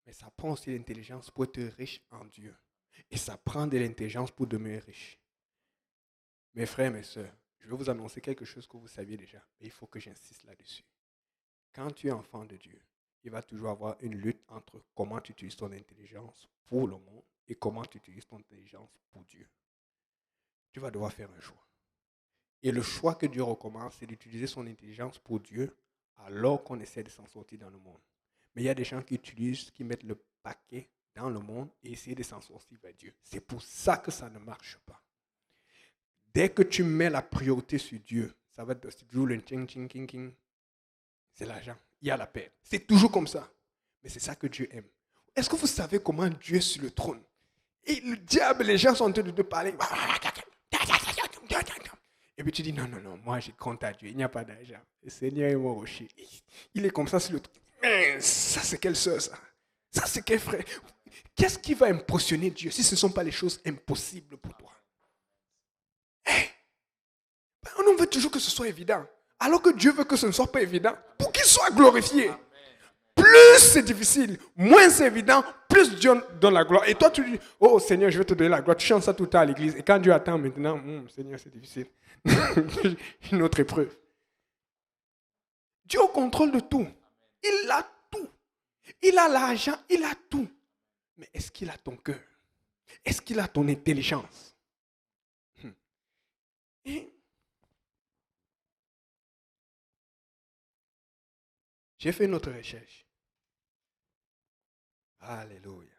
Mais ça prend aussi de l'intelligence pour être riche en Dieu. Et ça prend de l'intelligence pour demeurer riche. Mes frères, mes sœurs, je vais vous annoncer quelque chose que vous saviez déjà, mais il faut que j'insiste là-dessus. Quand tu es enfant de Dieu, il va toujours avoir une lutte entre comment tu utilises ton intelligence pour le monde et comment tu utilises ton intelligence pour Dieu. Tu vas devoir faire un choix. Et le choix que Dieu recommande, c'est d'utiliser son intelligence pour Dieu alors qu'on essaie de s'en sortir dans le monde. Mais il y a des gens qui mettent le paquet dans le monde et essaient de s'en sortir vers Dieu. C'est pour ça que ça ne marche pas. Dès que tu mets la priorité sur Dieu, ça va être toujours le ting. C'est l'argent. Il y a la paix. C'est toujours comme ça. Mais c'est ça que Dieu aime. Est-ce que vous savez comment Dieu est sur le trône? Et le diable, les gens sont en train de te parler. Et puis tu dis, non, moi je compte à Dieu. Il n'y a pas d'argent. Le Seigneur est mon rocher. Il est comme ça sur le trône. Mais ça, c'est quelle soeur, ça? Ça, c'est quel frère? Qu'est-ce qui va impressionner Dieu si ce ne sont pas les choses impossibles pour toi? On veut toujours que ce soit évident. Alors que Dieu veut que ce ne soit pas évident pour qu'il soit glorifié. Plus c'est difficile, moins c'est évident, plus Dieu donne la gloire. Et toi, tu dis, oh Seigneur, je vais te donner la gloire. Tu chantes ça tout le temps à l'église. Et quand Dieu attend maintenant, Seigneur, c'est difficile. Une autre épreuve. Dieu au contrôle de tout. Il a tout. Il a l'argent, il a tout. Mais est-ce qu'il a ton cœur? Est-ce qu'il a ton intelligence? Et j'ai fait une autre recherche. Alléluia.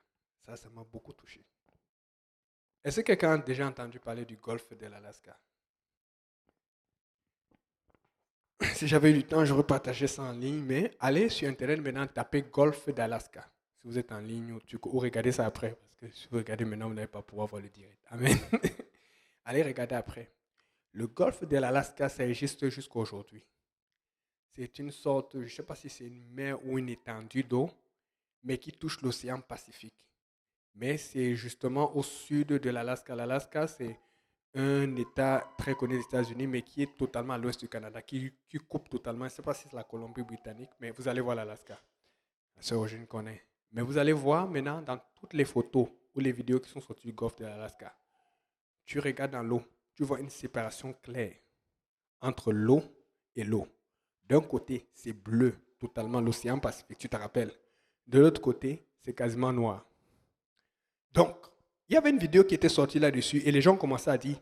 Ça m'a beaucoup touché. Est-ce que quelqu'un a déjà entendu parler du golfe de l'Alaska? Si j'avais eu du temps, j'aurais partagé ça en ligne, mais allez sur Internet maintenant, tapez golfe d'Alaska. Si vous êtes en ligne ou regardez ça après. que si vous regardez maintenant, vous n'allez pas pouvoir voir le direct. Amen. Allez regarder après. Le golfe de l'Alaska, ça existe jusqu'à aujourd'hui. C'est une sorte, je ne sais pas si c'est une mer ou une étendue d'eau, mais qui touche l'océan Pacifique. Mais c'est justement au sud de l'Alaska. L'Alaska, c'est un État très connu des États-Unis, mais qui est totalement à l'ouest du Canada, qui coupe totalement. Je ne sais pas si c'est la Colombie-Britannique, mais vous allez voir l'Alaska. La sœur Eugène connaît. Mais vous allez voir maintenant dans toutes les photos ou les vidéos qui sont sorties du golfe de l'Alaska, tu regardes dans l'eau, tu vois une séparation claire entre l'eau et l'eau. D'un côté, c'est bleu, totalement l'océan Pacifique, tu te rappelles. De l'autre côté, c'est quasiment noir. Donc, il y avait une vidéo qui était sortie là-dessus et les gens commençaient à dire,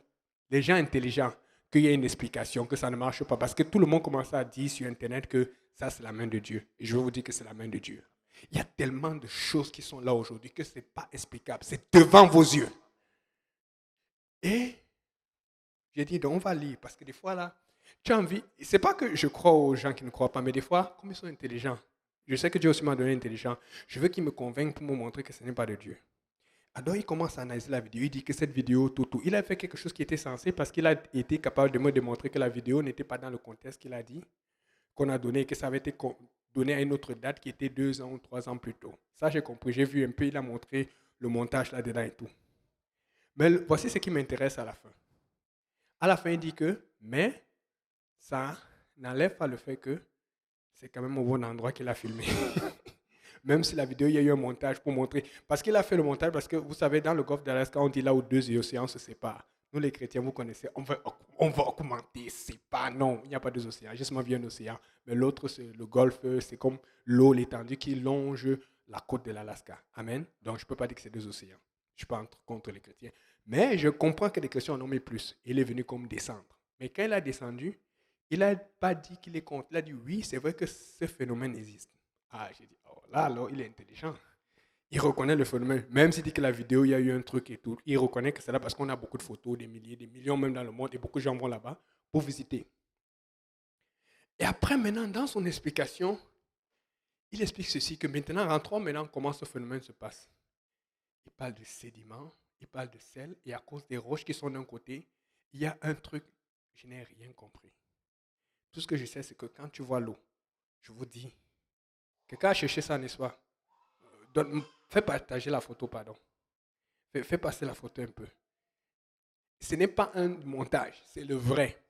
les gens intelligents, qu'il y a une explication, que ça ne marche pas. Parce que tout le monde commençait à dire sur Internet que ça, c'est la main de Dieu. Et je vais vous dire que c'est la main de Dieu. Il y a tellement de choses qui sont là aujourd'hui que ce n'est pas explicable. C'est devant vos yeux. Et j'ai dit, donc on va lire. Parce que des fois, là, tu as envie. Ce n'est pas que je crois aux gens qui ne croient pas, mais des fois, comme ils sont intelligents, je sais que Dieu aussi m'a donné intelligent. Je veux qu'ils me convainquent pour me montrer que ce n'est pas de Dieu. Alors, il commence à analyser la vidéo. Il dit que cette vidéo, tout. Il a fait quelque chose qui était censé parce qu'il a été capable de me démontrer que la vidéo n'était pas dans le contexte qu'il a dit, qu'on a donné, que ça avait été donné à une autre date qui était 2 ans ou 3 ans plus tôt. Ça, j'ai compris. J'ai vu un peu, il a montré le montage là-dedans et tout. Mais voici ce qui m'intéresse à la fin. À la fin, il dit que, mais ça n'enlève pas le fait que c'est quand même au bon endroit qu'il a filmé. Même si la vidéo, il y a eu un montage pour montrer. Parce qu'il a fait le montage, parce que vous savez, dans le golfe d'Alaska, on dit là où deux océans se séparent. Nous, les chrétiens, vous connaissez, on va augmenter. C'est pas, non, il n'y a pas deux océans. Justement, il y a un océan. Mais l'autre, c'est le golfe, c'est comme l'eau, l'étendue qui longe la côte de l'Alaska. Amen. Donc, je ne peux pas dire que c'est deux océans. Je ne suis pas contre les chrétiens. Mais je comprends que les chrétiens en ont mis plus. Il est venu comme descendre. Mais quand il a descendu, il n'a pas dit qu'il est contre. Il a dit oui, c'est vrai que ce phénomène existe. Ah, j'ai dit, oh là, alors, il est intelligent. Il reconnaît le phénomène. Même s'il dit que la vidéo, il y a eu un truc et tout, il reconnaît que c'est là parce qu'on a beaucoup de photos, des milliers, des millions même dans le monde, et beaucoup de gens vont là-bas pour visiter. Et après, maintenant, dans son explication, il explique ceci, que maintenant, rentrons maintenant comment ce phénomène se passe. Il parle de sédiments, il parle de sel, et à cause des roches qui sont d'un côté, il y a un truc, je n'ai rien compris. Tout ce que je sais, c'est que quand tu vois l'eau, je vous dis, quelqu'un a cherché ça, n'est-ce pas? Fais partager la photo, pardon. Fais passer la photo un peu. Ce n'est pas un montage, c'est le vrai.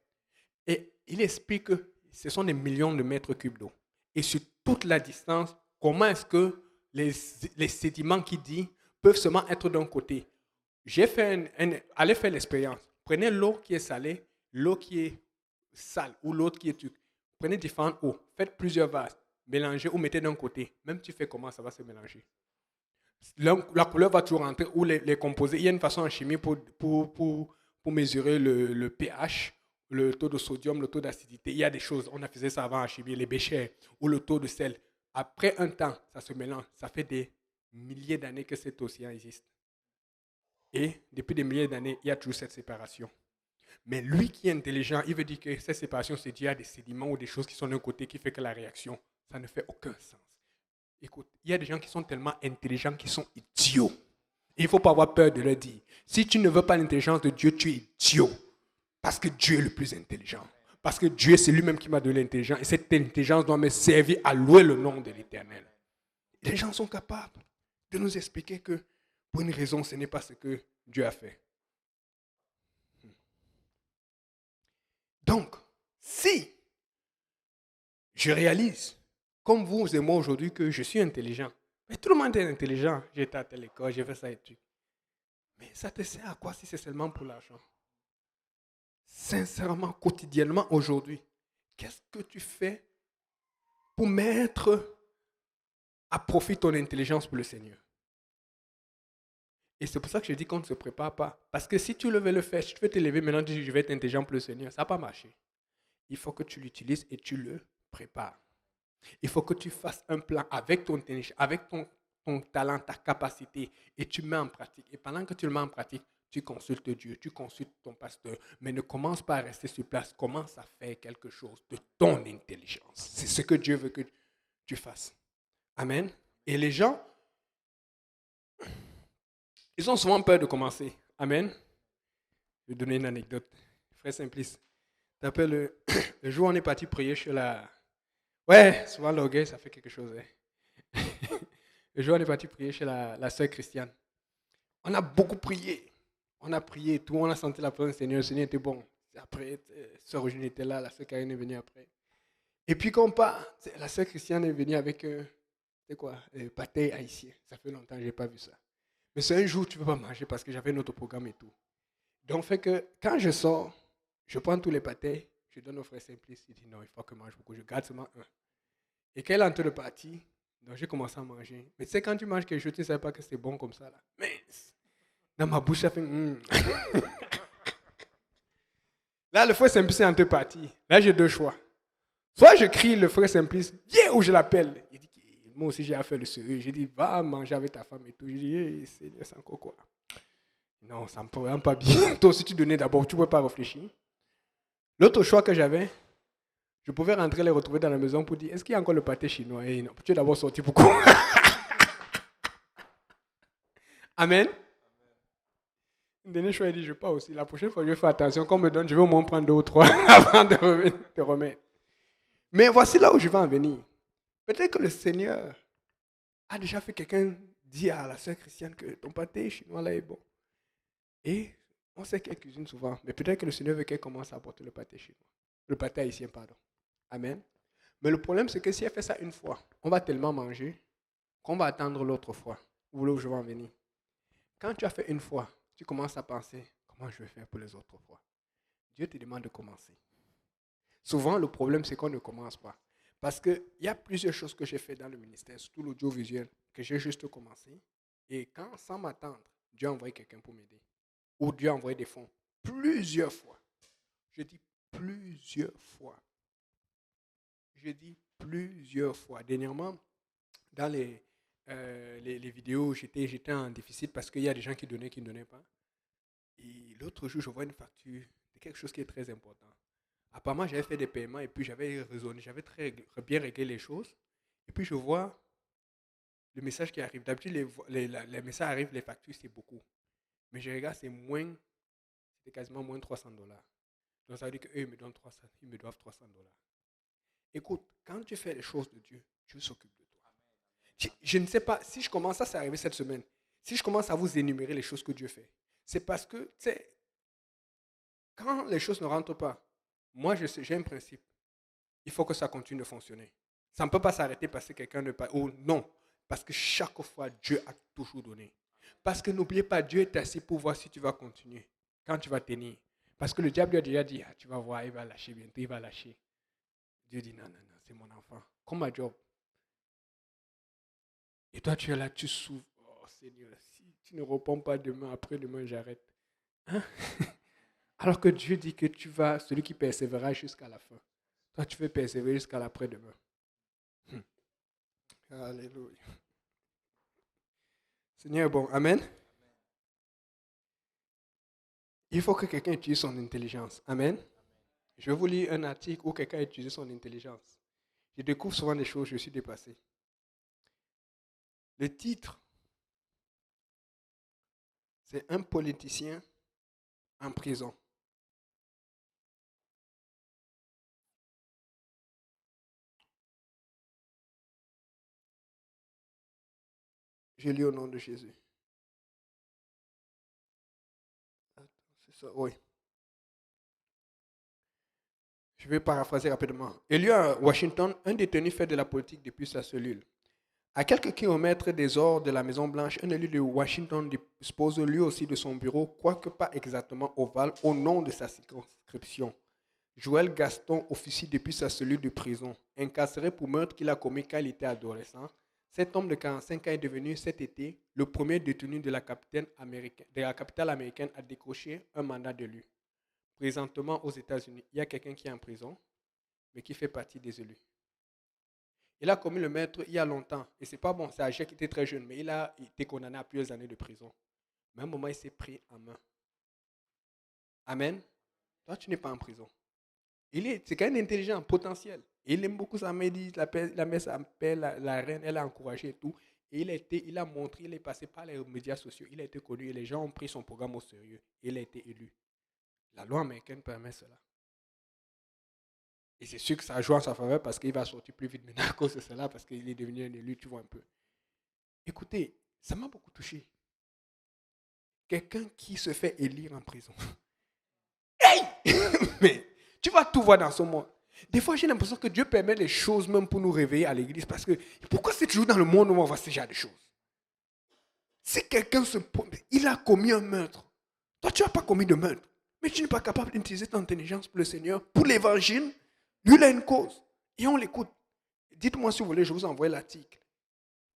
Et il explique que ce sont des millions de mètres cubes d'eau. Et sur toute la distance, comment est-ce que les sédiments qu'il dit peuvent seulement être d'un côté. Allez faire l'expérience. Prenez l'eau qui est salée, l'eau qui est sale ou l'autre qui est truc. Prenez différentes eaux, faites plusieurs vases, mélangez ou mettez d'un côté. Même tu fais comment, ça va se mélanger. La couleur va toujours rentrer ou les composés. Il y a une façon en chimie pour mesurer le pH, le taux de sodium, le taux d'acidité. Il y a des choses, on a fait ça avant en chimie, les béchers ou le taux de sel. Après un temps, ça se mélange. Ça fait des milliers d'années que cet océan existe. Et depuis des milliers d'années, il y a toujours cette séparation. Mais lui qui est intelligent, il veut dire que cette séparation, c'est dû à des sédiments ou des choses qui sont d'un côté qui fait que la réaction, ça ne fait aucun sens. Écoute, il y a des gens qui sont tellement intelligents qu'ils sont idiots. Et il ne faut pas avoir peur de leur dire. Si tu ne veux pas l'intelligence de Dieu, tu es idiot. Parce que Dieu est le plus intelligent. Parce que Dieu, c'est lui-même qui m'a donné l'intelligence. Et cette intelligence doit me servir à louer le nom de l'Éternel. Les gens sont capables de nous expliquer que pour une raison, ce n'est pas ce que Dieu a fait. Donc, si je réalise, comme vous et moi aujourd'hui, que je suis intelligent, mais tout le monde est intelligent, j'ai été à telle école, j'ai fait ça et tout. Mais ça te sert à quoi si c'est seulement pour l'argent? Sincèrement, quotidiennement, aujourd'hui, qu'est-ce que tu fais pour mettre à profit ton intelligence pour le Seigneur? Et c'est pour ça que je dis qu'on ne se prépare pas. Parce que si tu veux le faire, si tu veux te lever maintenant, tu dis je vais être intelligent pour le Seigneur, ça ne va pas marcher. Il faut que tu l'utilises et tu le prépares. Il faut que tu fasses un plan avec ton intelligence, avec ton talent, ta capacité, et tu mets en pratique. Et pendant que tu le mets en pratique, tu consultes Dieu, tu consultes ton pasteur, mais ne commence pas à rester sur place, commence à faire quelque chose de ton intelligence. C'est ce que Dieu veut que tu fasses. Amen. Et les gens, Ils ont souvent peur de commencer. Amen. Je vais donner une anecdote. Frère Simplice, t'appelles le jour où on est parti prier chez la... Ouais, souvent l'orgueil, ça fait quelque chose. Hein. Le jour où on est parti prier chez la sœur Christiane. On a beaucoup prié. On a prié, tout le monde a senti la présence du Seigneur. Le Seigneur était bon. Après, sœur Eugénie était là, la sœur Karine est venue après. Et puis quand on part, la sœur Christiane est venue avec, c'est quoi, pâté haïtien. Ça fait longtemps que je n'ai pas vu ça. Mais c'est un jour, tu ne peux pas manger parce que j'avais un autre programme et tout. Donc, fait que quand je sors, je prends tous les pâtés, je donne au frère Simplice. Il dit non, il faut que je mange beaucoup. Je garde seulement un. Et quand elle est en train de partir, donc j'ai commencé à manger. Mais tu sais, quand tu manges quelque chose, tu ne sais pas que c'est bon comme ça. Là. Mais dans ma bouche, ça fait... Là, le frère Simplice est en train de partir. Là, j'ai deux choix. Soit je crie le frère Simplice, viens ou je l'appelle. Il dit, moi aussi j'ai affaire le sérieux. J'ai dit, va manger avec ta femme et tout. J'ai dit, hey, c'est encore quoi. Non, ça ne me paraît pas bien. Toi aussi, tu donnais d'abord, tu ne pouvais pas réfléchir. L'autre choix que j'avais, je pouvais rentrer les retrouver dans la maison pour dire, est-ce qu'il y a encore le pâté chinois? Et non, tu es d'abord sorti pour quoi? Amen. Le dernier choix, il dit, je pars aussi. La prochaine fois, je vais faire attention. Qu'on me donne, je vais au moins prendre 2 ou 3 avant de remettre. Mais voici là où je vais en venir. Peut-être que le Seigneur a déjà fait quelqu'un dire à la sœur Christiane que ton pâté chinois là est bon. Et on sait qu'elle cuisine souvent, mais peut-être que le Seigneur veut qu'elle commence à apporter le pâté chinois. Le pâté haïtien, pardon. Amen. Mais le problème, c'est que si elle fait ça une fois, on va tellement manger qu'on va attendre l'autre fois. Où là où je vais en venir. Quand tu as fait une fois, tu commences à penser, comment je vais faire pour les autres fois? Dieu te demande de commencer. Souvent, le problème, c'est qu'on ne commence pas. Parce qu'il y a plusieurs choses que j'ai fait dans le ministère, surtout l'audiovisuel, que j'ai juste commencé. Et quand, sans m'attendre, Dieu a envoyé quelqu'un pour m'aider. Ou Dieu a envoyé des fonds. Plusieurs fois. Je dis plusieurs fois. Je dis plusieurs fois. Dernièrement, dans les vidéos, j'étais en déficit parce qu'il y a des gens qui donnaient, qui ne donnaient pas. Et l'autre jour, je vois une facture de quelque chose qui est très important. Apparemment, j'avais fait des paiements et puis j'avais raisonné, j'avais très bien réglé les choses. Et puis je vois le message qui arrive. D'habitude, les messages arrivent, les factures, c'est beaucoup. Mais je regarde, c'est quasiment moins de $300. Donc ça veut dire qu'eux, ils me donnent 300, ils me doivent $300. Écoute, quand tu fais les choses de Dieu, Dieu s'occupe de toi. Je ne sais pas, si je commence, ça c'est arrivé cette semaine, si je commence à vous énumérer les choses que Dieu fait, c'est parce que, tu sais, quand les choses ne rentrent pas, moi j'ai un principe. Il faut que ça continue de fonctionner. Ça ne peut pas s'arrêter parce que quelqu'un ne pas. Oh non, parce que chaque fois, Dieu a toujours donné. Parce que n'oubliez pas, Dieu est assis pour voir si tu vas continuer, quand tu vas tenir. Parce que le diable lui a déjà dit, ah, tu vas voir, il va lâcher bientôt, il va lâcher. Dieu dit, non, non, non, c'est mon enfant. Comme à Job. Et toi, tu es là, tu souffres. Oh Seigneur, si tu ne réponds pas demain, après-demain, j'arrête. Hein? Alors que Dieu dit que tu vas, celui qui persévérera jusqu'à la fin. Toi, tu veux persévérer jusqu'à l'après-demain. Alléluia. Seigneur, bon, amen. Il faut que quelqu'un utilise son intelligence. Amen. Je vais vous lire un article où quelqu'un a utilisé son intelligence. Je découvre souvent des choses, je suis dépassé. Le titre, c'est un politicien en prison. Je lis au nom de Jésus. C'est ça, oui. Je vais paraphraser rapidement. Élu à Washington, un détenu fait de la politique depuis sa cellule. À quelques kilomètres des ors de la Maison-Blanche, un élu de Washington dispose lui aussi de son bureau, quoique pas exactement ovale, au nom de sa circonscription. Joël Gaston officie depuis sa cellule de prison. Incarcéré pour meurtre qu'il a commis quand il était adolescent, cet homme de 45 ans est devenu cet été le premier détenu de la capitale américaine à décrocher un mandat d'élu. Présentement aux États-Unis, il y a quelqu'un qui est en prison, mais qui fait partie des élus. Il a commis le meurtre il y a longtemps. Et c'est pas bon, c'est Agé qui était très jeune, mais il a été condamné à plusieurs années de prison. Mais à un moment, il s'est pris en main. Amen. Toi, tu n'es pas en prison. C'est quelqu'un d'intelligent, potentiel. Il aime beaucoup sa mère, il la met sa paix, la reine, elle a encouragé et tout. Et il a montré, il est passé par les médias sociaux, il a été connu et les gens ont pris son programme au sérieux. Et il a été élu. La loi américaine permet cela. Et c'est sûr que ça joue en sa faveur parce qu'il va sortir plus vite maintenant à cause de cela, parce qu'il est devenu un élu, tu vois un peu. Écoutez, ça m'a beaucoup touché. Quelqu'un qui se fait élire en prison. Hey! Mais tu vas tout voir dans ce monde. Des fois, j'ai l'impression que Dieu permet les choses même pour nous réveiller à l'église. Parce que pourquoi c'est toujours dans le monde où on voit ce genre de choses? Si quelqu'un il a commis un meurtre. Toi, tu n'as pas commis de meurtre. Mais tu n'es pas capable d'utiliser ton intelligence pour le Seigneur, pour l'évangile. Lui, il a une cause. Et on l'écoute. Dites-moi si vous voulez, je vous envoie l'article.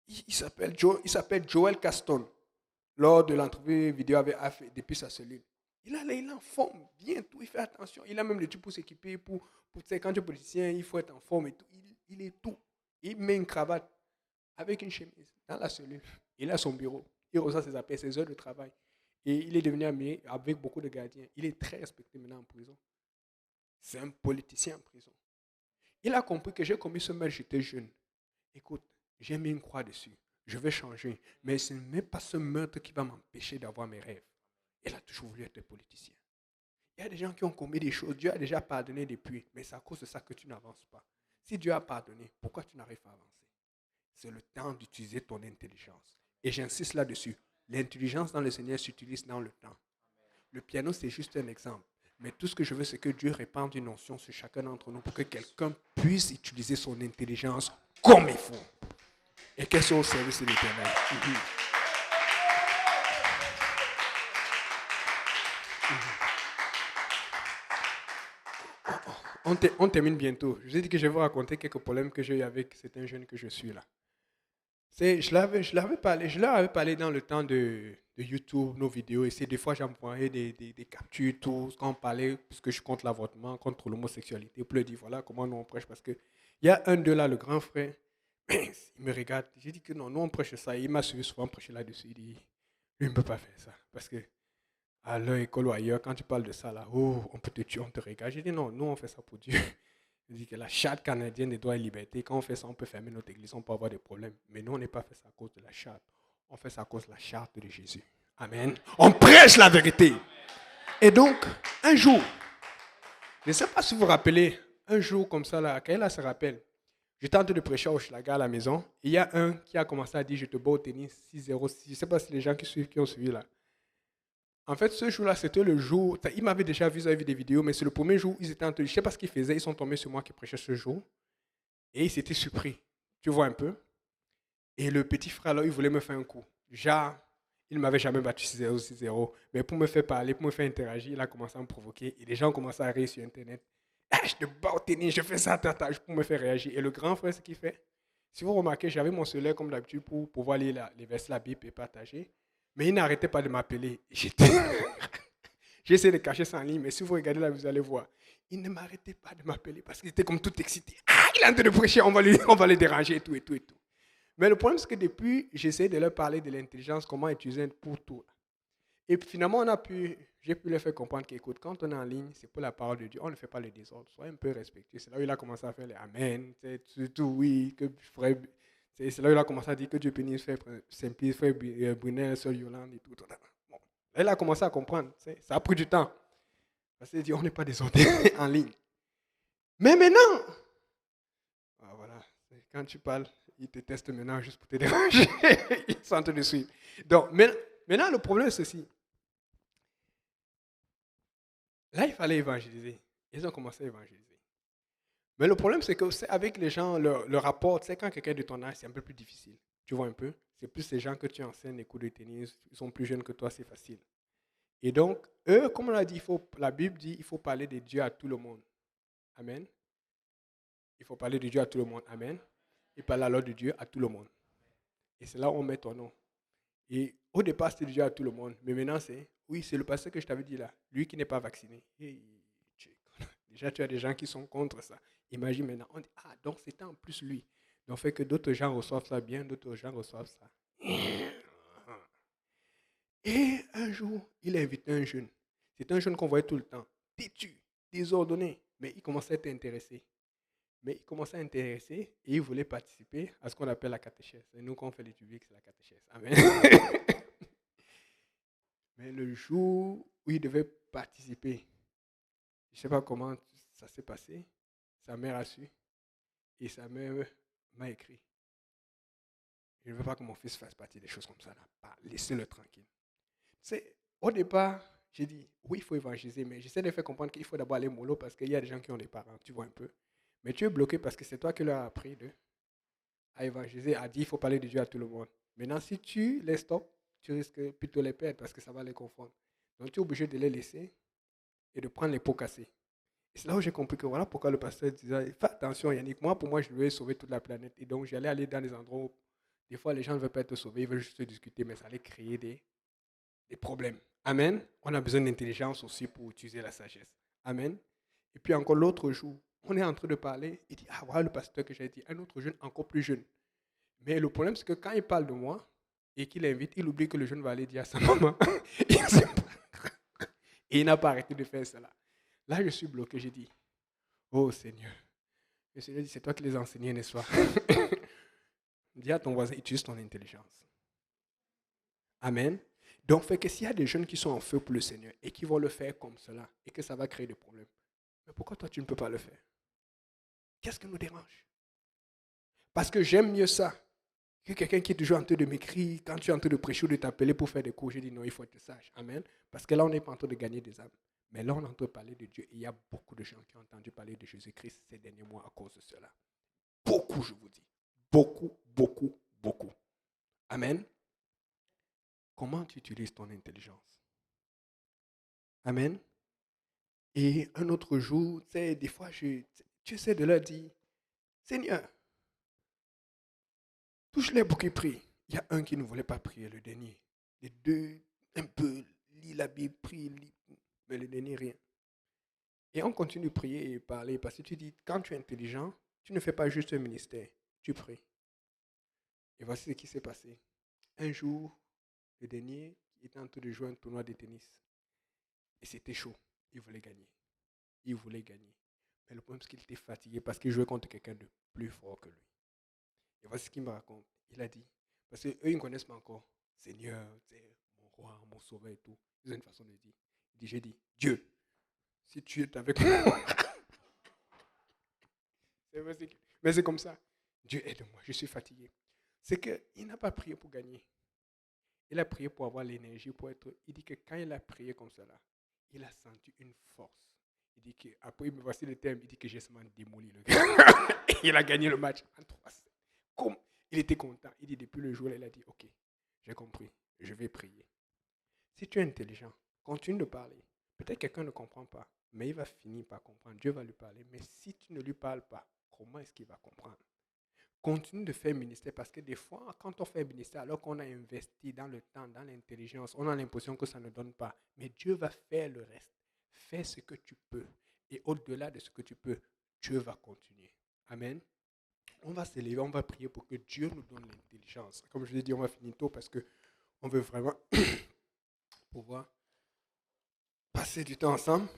Il s'appelle Joel Caston. Lors de l'entrevue vidéo depuis sa cellule. Il est en forme, bien tout, il fait attention. Il a même le truc pour s'équiper, quand tu es politicien, il faut être en forme et tout. Il est tout. Il met une cravate avec une chemise dans la cellule. Il a son bureau. Il reçoit ses appels, ses heures de travail. Et il est devenu ami avec beaucoup de gardiens. Il est très respecté maintenant en prison. C'est un politicien en prison. Il a compris que j'ai commis ce meurtre, j'étais jeune. Écoute, j'ai mis une croix dessus. Je vais changer. Mais ce n'est pas ce meurtre qui va m'empêcher d'avoir mes rêves. Il a toujours voulu être politicien. Il y a des gens qui ont commis des choses. Dieu a déjà pardonné depuis. Mais c'est à cause de ça que tu n'avances pas. Si Dieu a pardonné, pourquoi tu n'arrives pas à avancer? C'est le temps d'utiliser ton intelligence. Et j'insiste là-dessus. L'intelligence dans le Seigneur s'utilise dans le temps. Le piano, c'est juste un exemple. Mais tout ce que je veux, c'est que Dieu répande une notion sur chacun d'entre nous pour que quelqu'un puisse utiliser son intelligence comme il faut. Et qu'elle soit au service de l'Éternel. On termine bientôt. Je vous ai dit que je vais vous raconter quelques problèmes que j'ai eu avec certains jeunes que je suis là. Je leur avais parlé dans le temps de YouTube, nos vidéos. Et des fois, j'envoyais des captures, tout, quand on parlait, parce que je suis contre l'avortement, contre l'homosexualité. Pour leur dire, voilà comment nous on prêche. Parce qu'il y a un d'eux là, le grand frère, il me regarde. J'ai dit que non, nous on prêche ça. Il m'a suivi souvent prêcher là-dessus. Il dit, lui, il ne peut pas faire ça. Parce que à leur école ou ailleurs, quand tu parles de ça, là, oh, on peut te tuer, on te regarde. J'ai dit non, nous on fait ça pour Dieu. Il dit que la charte canadienne des droits et libertés, quand on fait ça, on peut fermer notre église, on peut avoir des problèmes. Mais nous, on n'est pas fait ça à cause de la charte. On fait ça à cause de la charte de Jésus. Amen. On prêche la vérité. Et donc, un jour, je ne sais pas si vous vous rappelez, un jour comme ça, là, Kaila se rappelle, j'étais en train de prêcher au Schlager à la maison, et il y a un qui a commencé à dire, je te bats au tennis 6-0. Je ne sais pas si les gens qui ont suivi là. En fait, ce jour-là, c'était le jour. Il m'avait déjà vu, des vidéos, mais c'est le premier jour où ils étaient en train. Je ne sais pas ce qu'ils faisaient. Ils sont tombés sur moi qui prêchais ce jour. Et ils s'étaient surpris. Tu vois un peu? Et le petit frère, là, il voulait me faire un coup. Genre, il ne m'avait jamais battu 6-0, 6-0. Mais pour me faire parler, pour me faire interagir, il a commencé à me provoquer. Et les gens ont commencé à rire sur Internet. Ah, je te bats au tennis, je fais ça, pour me faire réagir. Et le grand frère, ce qu'il fait, si vous remarquez, j'avais mon cellulaire comme d'habitude pour pouvoir lire les versets de la Bible et partager. Mais il n'arrêtait pas de m'appeler. J'ai essayé de cacher ça en ligne, mais si vous regardez là, vous allez voir. Il ne m'arrêtait pas de m'appeler parce qu'il était comme tout excité. Ah, il est en train de prêcher, on va le déranger et tout, et tout, et tout. Mais le problème, c'est que depuis, j'essaie de leur parler de l'intelligence, comment utiliser pour tout. Et finalement, j'ai pu leur faire comprendre qu'écoute, quand on est en ligne, c'est pour la parole de Dieu, on ne fait pas le désordre. Sois un peu respectueux. C'est là où il a commencé à faire les Amen, tout, oui, c'est là où il a commencé à dire que Dieu bénisse frère Saint-Pierre, frère Brunel, sœur Yolande et tout. Bon. Là, il a commencé à comprendre. Ça a pris du temps. Parce qu'il dit, on n'est pas désordre en ligne. Mais maintenant, voilà, quand tu parles, ils te testent maintenant juste pour te déranger. Ils sont en train de suivre. Donc, maintenant, le problème, c'est ceci. Là, il fallait évangéliser. Ils ont commencé à évangéliser. Mais le problème, c'est que avec les gens, le rapport, tu sais, quand quelqu'un est de ton âge, c'est un peu plus difficile. Tu vois un peu? C'est plus les gens que tu enseignes les coups de tennis, ils sont plus jeunes que toi, c'est facile. Et donc, eux, comme on l'a dit, la Bible dit il faut parler de Dieu à tout le monde. Amen. Il faut parler de Dieu à tout le monde. Amen. Et parler alors de Dieu à tout le monde. Et c'est là où on met ton nom. Et au départ, c'était Dieu à tout le monde. Mais maintenant, c'est le pasteur que je t'avais dit là. Lui qui n'est pas vacciné. Déjà, tu as des gens qui sont contre ça. Imagine maintenant, on dit, donc c'était en plus lui. Donc, fait que d'autres gens reçoivent ça bien, d'autres gens reçoivent ça. Et un jour, il a invité un jeune. C'est un jeune qu'on voyait tout le temps. Têtu, désordonné. Mais il commençait à être intéressé. Mais il commençait à intéresser et il voulait participer à ce qu'on appelle la catéchèse. Et nous, quand on fait l'étude biblique, c'est la catéchèse. Amen. Mais le jour où il devait participer, je ne sais pas comment ça s'est passé, sa mère a su et sa mère m'a écrit. Je ne veux pas que mon fils fasse partie des choses comme ça. Laissez-le tranquille. Au départ, j'ai dit, oui, il faut évangéliser, mais j'essaie de faire comprendre qu'il faut d'abord aller mollo parce qu'il y a des gens qui ont des parents, tu vois un peu. Mais tu es bloqué parce que c'est toi qui leur as appris à évangéliser, à dire qu'il faut parler de Dieu à tout le monde. Maintenant, si tu les stops, tu risques plutôt les perdre parce que ça va les confondre. Donc, tu es obligé de les laisser et de prendre les pots cassés. Et c'est là où j'ai compris que voilà pourquoi le pasteur disait, fais attention Yannick, moi pour moi je devais sauver toute la planète. Et donc j'allais aller dans des endroits où des fois les gens ne veulent pas être sauvés, ils veulent juste discuter, mais ça allait créer des problèmes. Amen. On a besoin d'intelligence aussi pour utiliser la sagesse. Amen. Et puis encore l'autre jour, on est en train de parler, il dit, ah voilà le pasteur que j'ai dit, un autre jeune encore plus jeune. Mais le problème c'est que quand il parle de moi et qu'il invite, il oublie que le jeune va aller dire à sa maman. Et il n'a pas arrêté de faire cela. Là, je suis bloqué. J'ai dit, oh Seigneur. Le Seigneur dit, c'est toi qui les as enseignés, n'est-ce pas? Dis à ton voisin, utilise ton intelligence. Amen. Donc, fait que s'il y a des jeunes qui sont en feu pour le Seigneur et qui vont le faire comme cela et que ça va créer des problèmes, mais pourquoi toi, tu ne peux pas le faire? Qu'est-ce qui nous dérange? Parce que j'aime mieux ça que quelqu'un qui est toujours en train de m'écrire quand tu es en train de prêcher ou de t'appeler pour faire des cours. J'ai dit non, il faut être sage. Amen. Parce que là, on n'est pas en train de gagner des âmes. Mais là, on est en train de parler de Dieu. Et il y a beaucoup de gens qui ont entendu parler de Jésus-Christ ces derniers mois à cause de cela. Beaucoup, je vous dis. Beaucoup, beaucoup, beaucoup. Amen. Comment tu utilises ton intelligence? Amen. Et un autre jour, tu sais, des fois, tu essaies de leur dire, Seigneur, touche-les pour qu'ils prient. Il y a un qui ne voulait pas prier, le dernier. Les deux, un peu, lit la Bible, prie, mais le dernier, rien. Et on continue de prier et parler parce que tu dis, quand tu es intelligent, tu ne fais pas juste un ministère, tu pries. Et voici ce qui s'est passé. Un jour, le dernier, il était en train de jouer un tournoi de tennis. Et c'était chaud. Il voulait gagner. Il voulait gagner. Mais le problème, c'est qu'il était fatigué parce qu'il jouait contre quelqu'un de plus fort que lui. Et voici ce qu'il me raconte. Il a dit, parce qu'eux, ils ne connaissent pas encore. Seigneur, mon roi, mon sauveur et tout. Ils ont une façon de dire. J'ai dit, Dieu, si tu es avec moi. Mais c'est comme ça. Dieu aide-moi, je suis fatigué. C'est qu'il n'a pas prié pour gagner. Il a prié pour avoir l'énergie, pour être. Il dit que quand il a prié comme cela, il a senti une force. Il dit que, après, voici le terme, il dit que j'ai seulement démoli le gars. Il a gagné le match en 3-7. Comme il était content. Il dit depuis le jour, il a dit, ok, j'ai compris, je vais prier. Si tu es intelligent, continue de parler. Peut-être quelqu'un ne comprend pas, mais il va finir par comprendre. Dieu va lui parler. Mais si tu ne lui parles pas, comment est-ce qu'il va comprendre? Continue de faire ministère parce que des fois, quand on fait ministère, alors qu'on a investi dans le temps, dans l'intelligence, on a l'impression que ça ne donne pas. Mais Dieu va faire le reste. Fais ce que tu peux. Et au-delà de ce que tu peux, Dieu va continuer. Amen. On va s'élever, on va prier pour que Dieu nous donne l'intelligence. Comme je l'ai dit, on va finir tôt parce qu'on veut vraiment pouvoir passer du temps ensemble.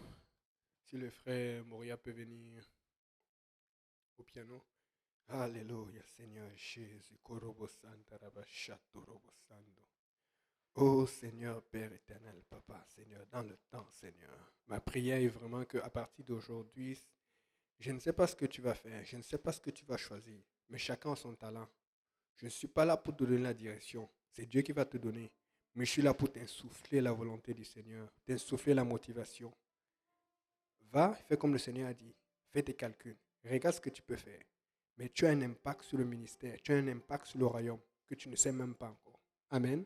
Si le frère Moria peut venir au piano. Alléluia, Seigneur Jésus. Oh Seigneur, Père éternel, Papa, Seigneur, dans le temps, Seigneur. Ma prière est vraiment qu'à partir d'aujourd'hui, je ne sais pas ce que tu vas faire, je ne sais pas ce que tu vas choisir, mais chacun a son talent. Je ne suis pas là pour te donner la direction, c'est Dieu qui va te donner. Mais je suis là pour t'insuffler la volonté du Seigneur, t'insuffler la motivation. Va, fais comme le Seigneur a dit, fais tes calculs, regarde ce que tu peux faire. Mais tu as un impact sur le ministère, tu as un impact sur le royaume que tu ne sais même pas encore. Amen.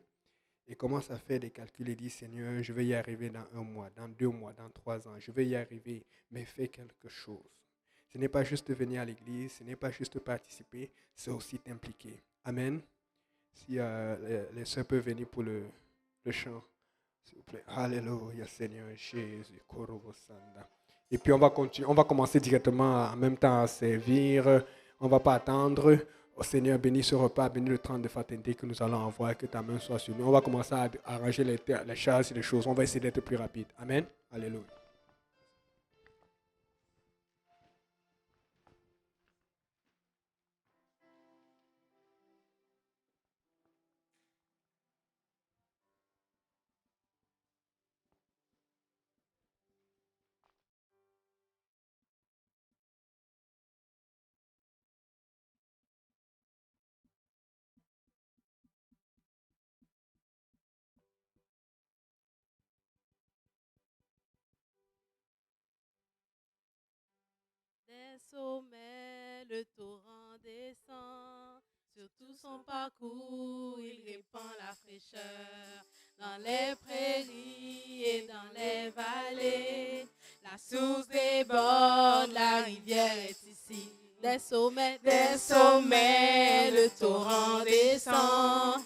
Et commence à faire des calculs et dit, Seigneur, je vais y arriver dans 1 mois, dans 2 mois, dans 3 ans. Je vais y arriver, mais fais quelque chose. Ce n'est pas juste venir à l'église, ce n'est pas juste participer, c'est aussi t'impliquer. Amen. Si les soeurs peuvent venir pour le chant, s'il vous plaît. Alléluia, Seigneur Jésus. Et puis on va continuer, on va commencer directement en même temps à servir. On ne va pas attendre. Oh Seigneur, bénis ce repas, bénis le temps de fraternité que nous allons envoyer, que ta main soit sur nous. On va commencer à arranger les chasses et les choses. On va essayer d'être plus rapide. Amen. Alléluia. Des sommets, le torrent descend. Sur tout son parcours, il répand la fraîcheur. Dans les prairies et dans les vallées, la source déborde, la rivière est ici. Des sommets, le torrent descend.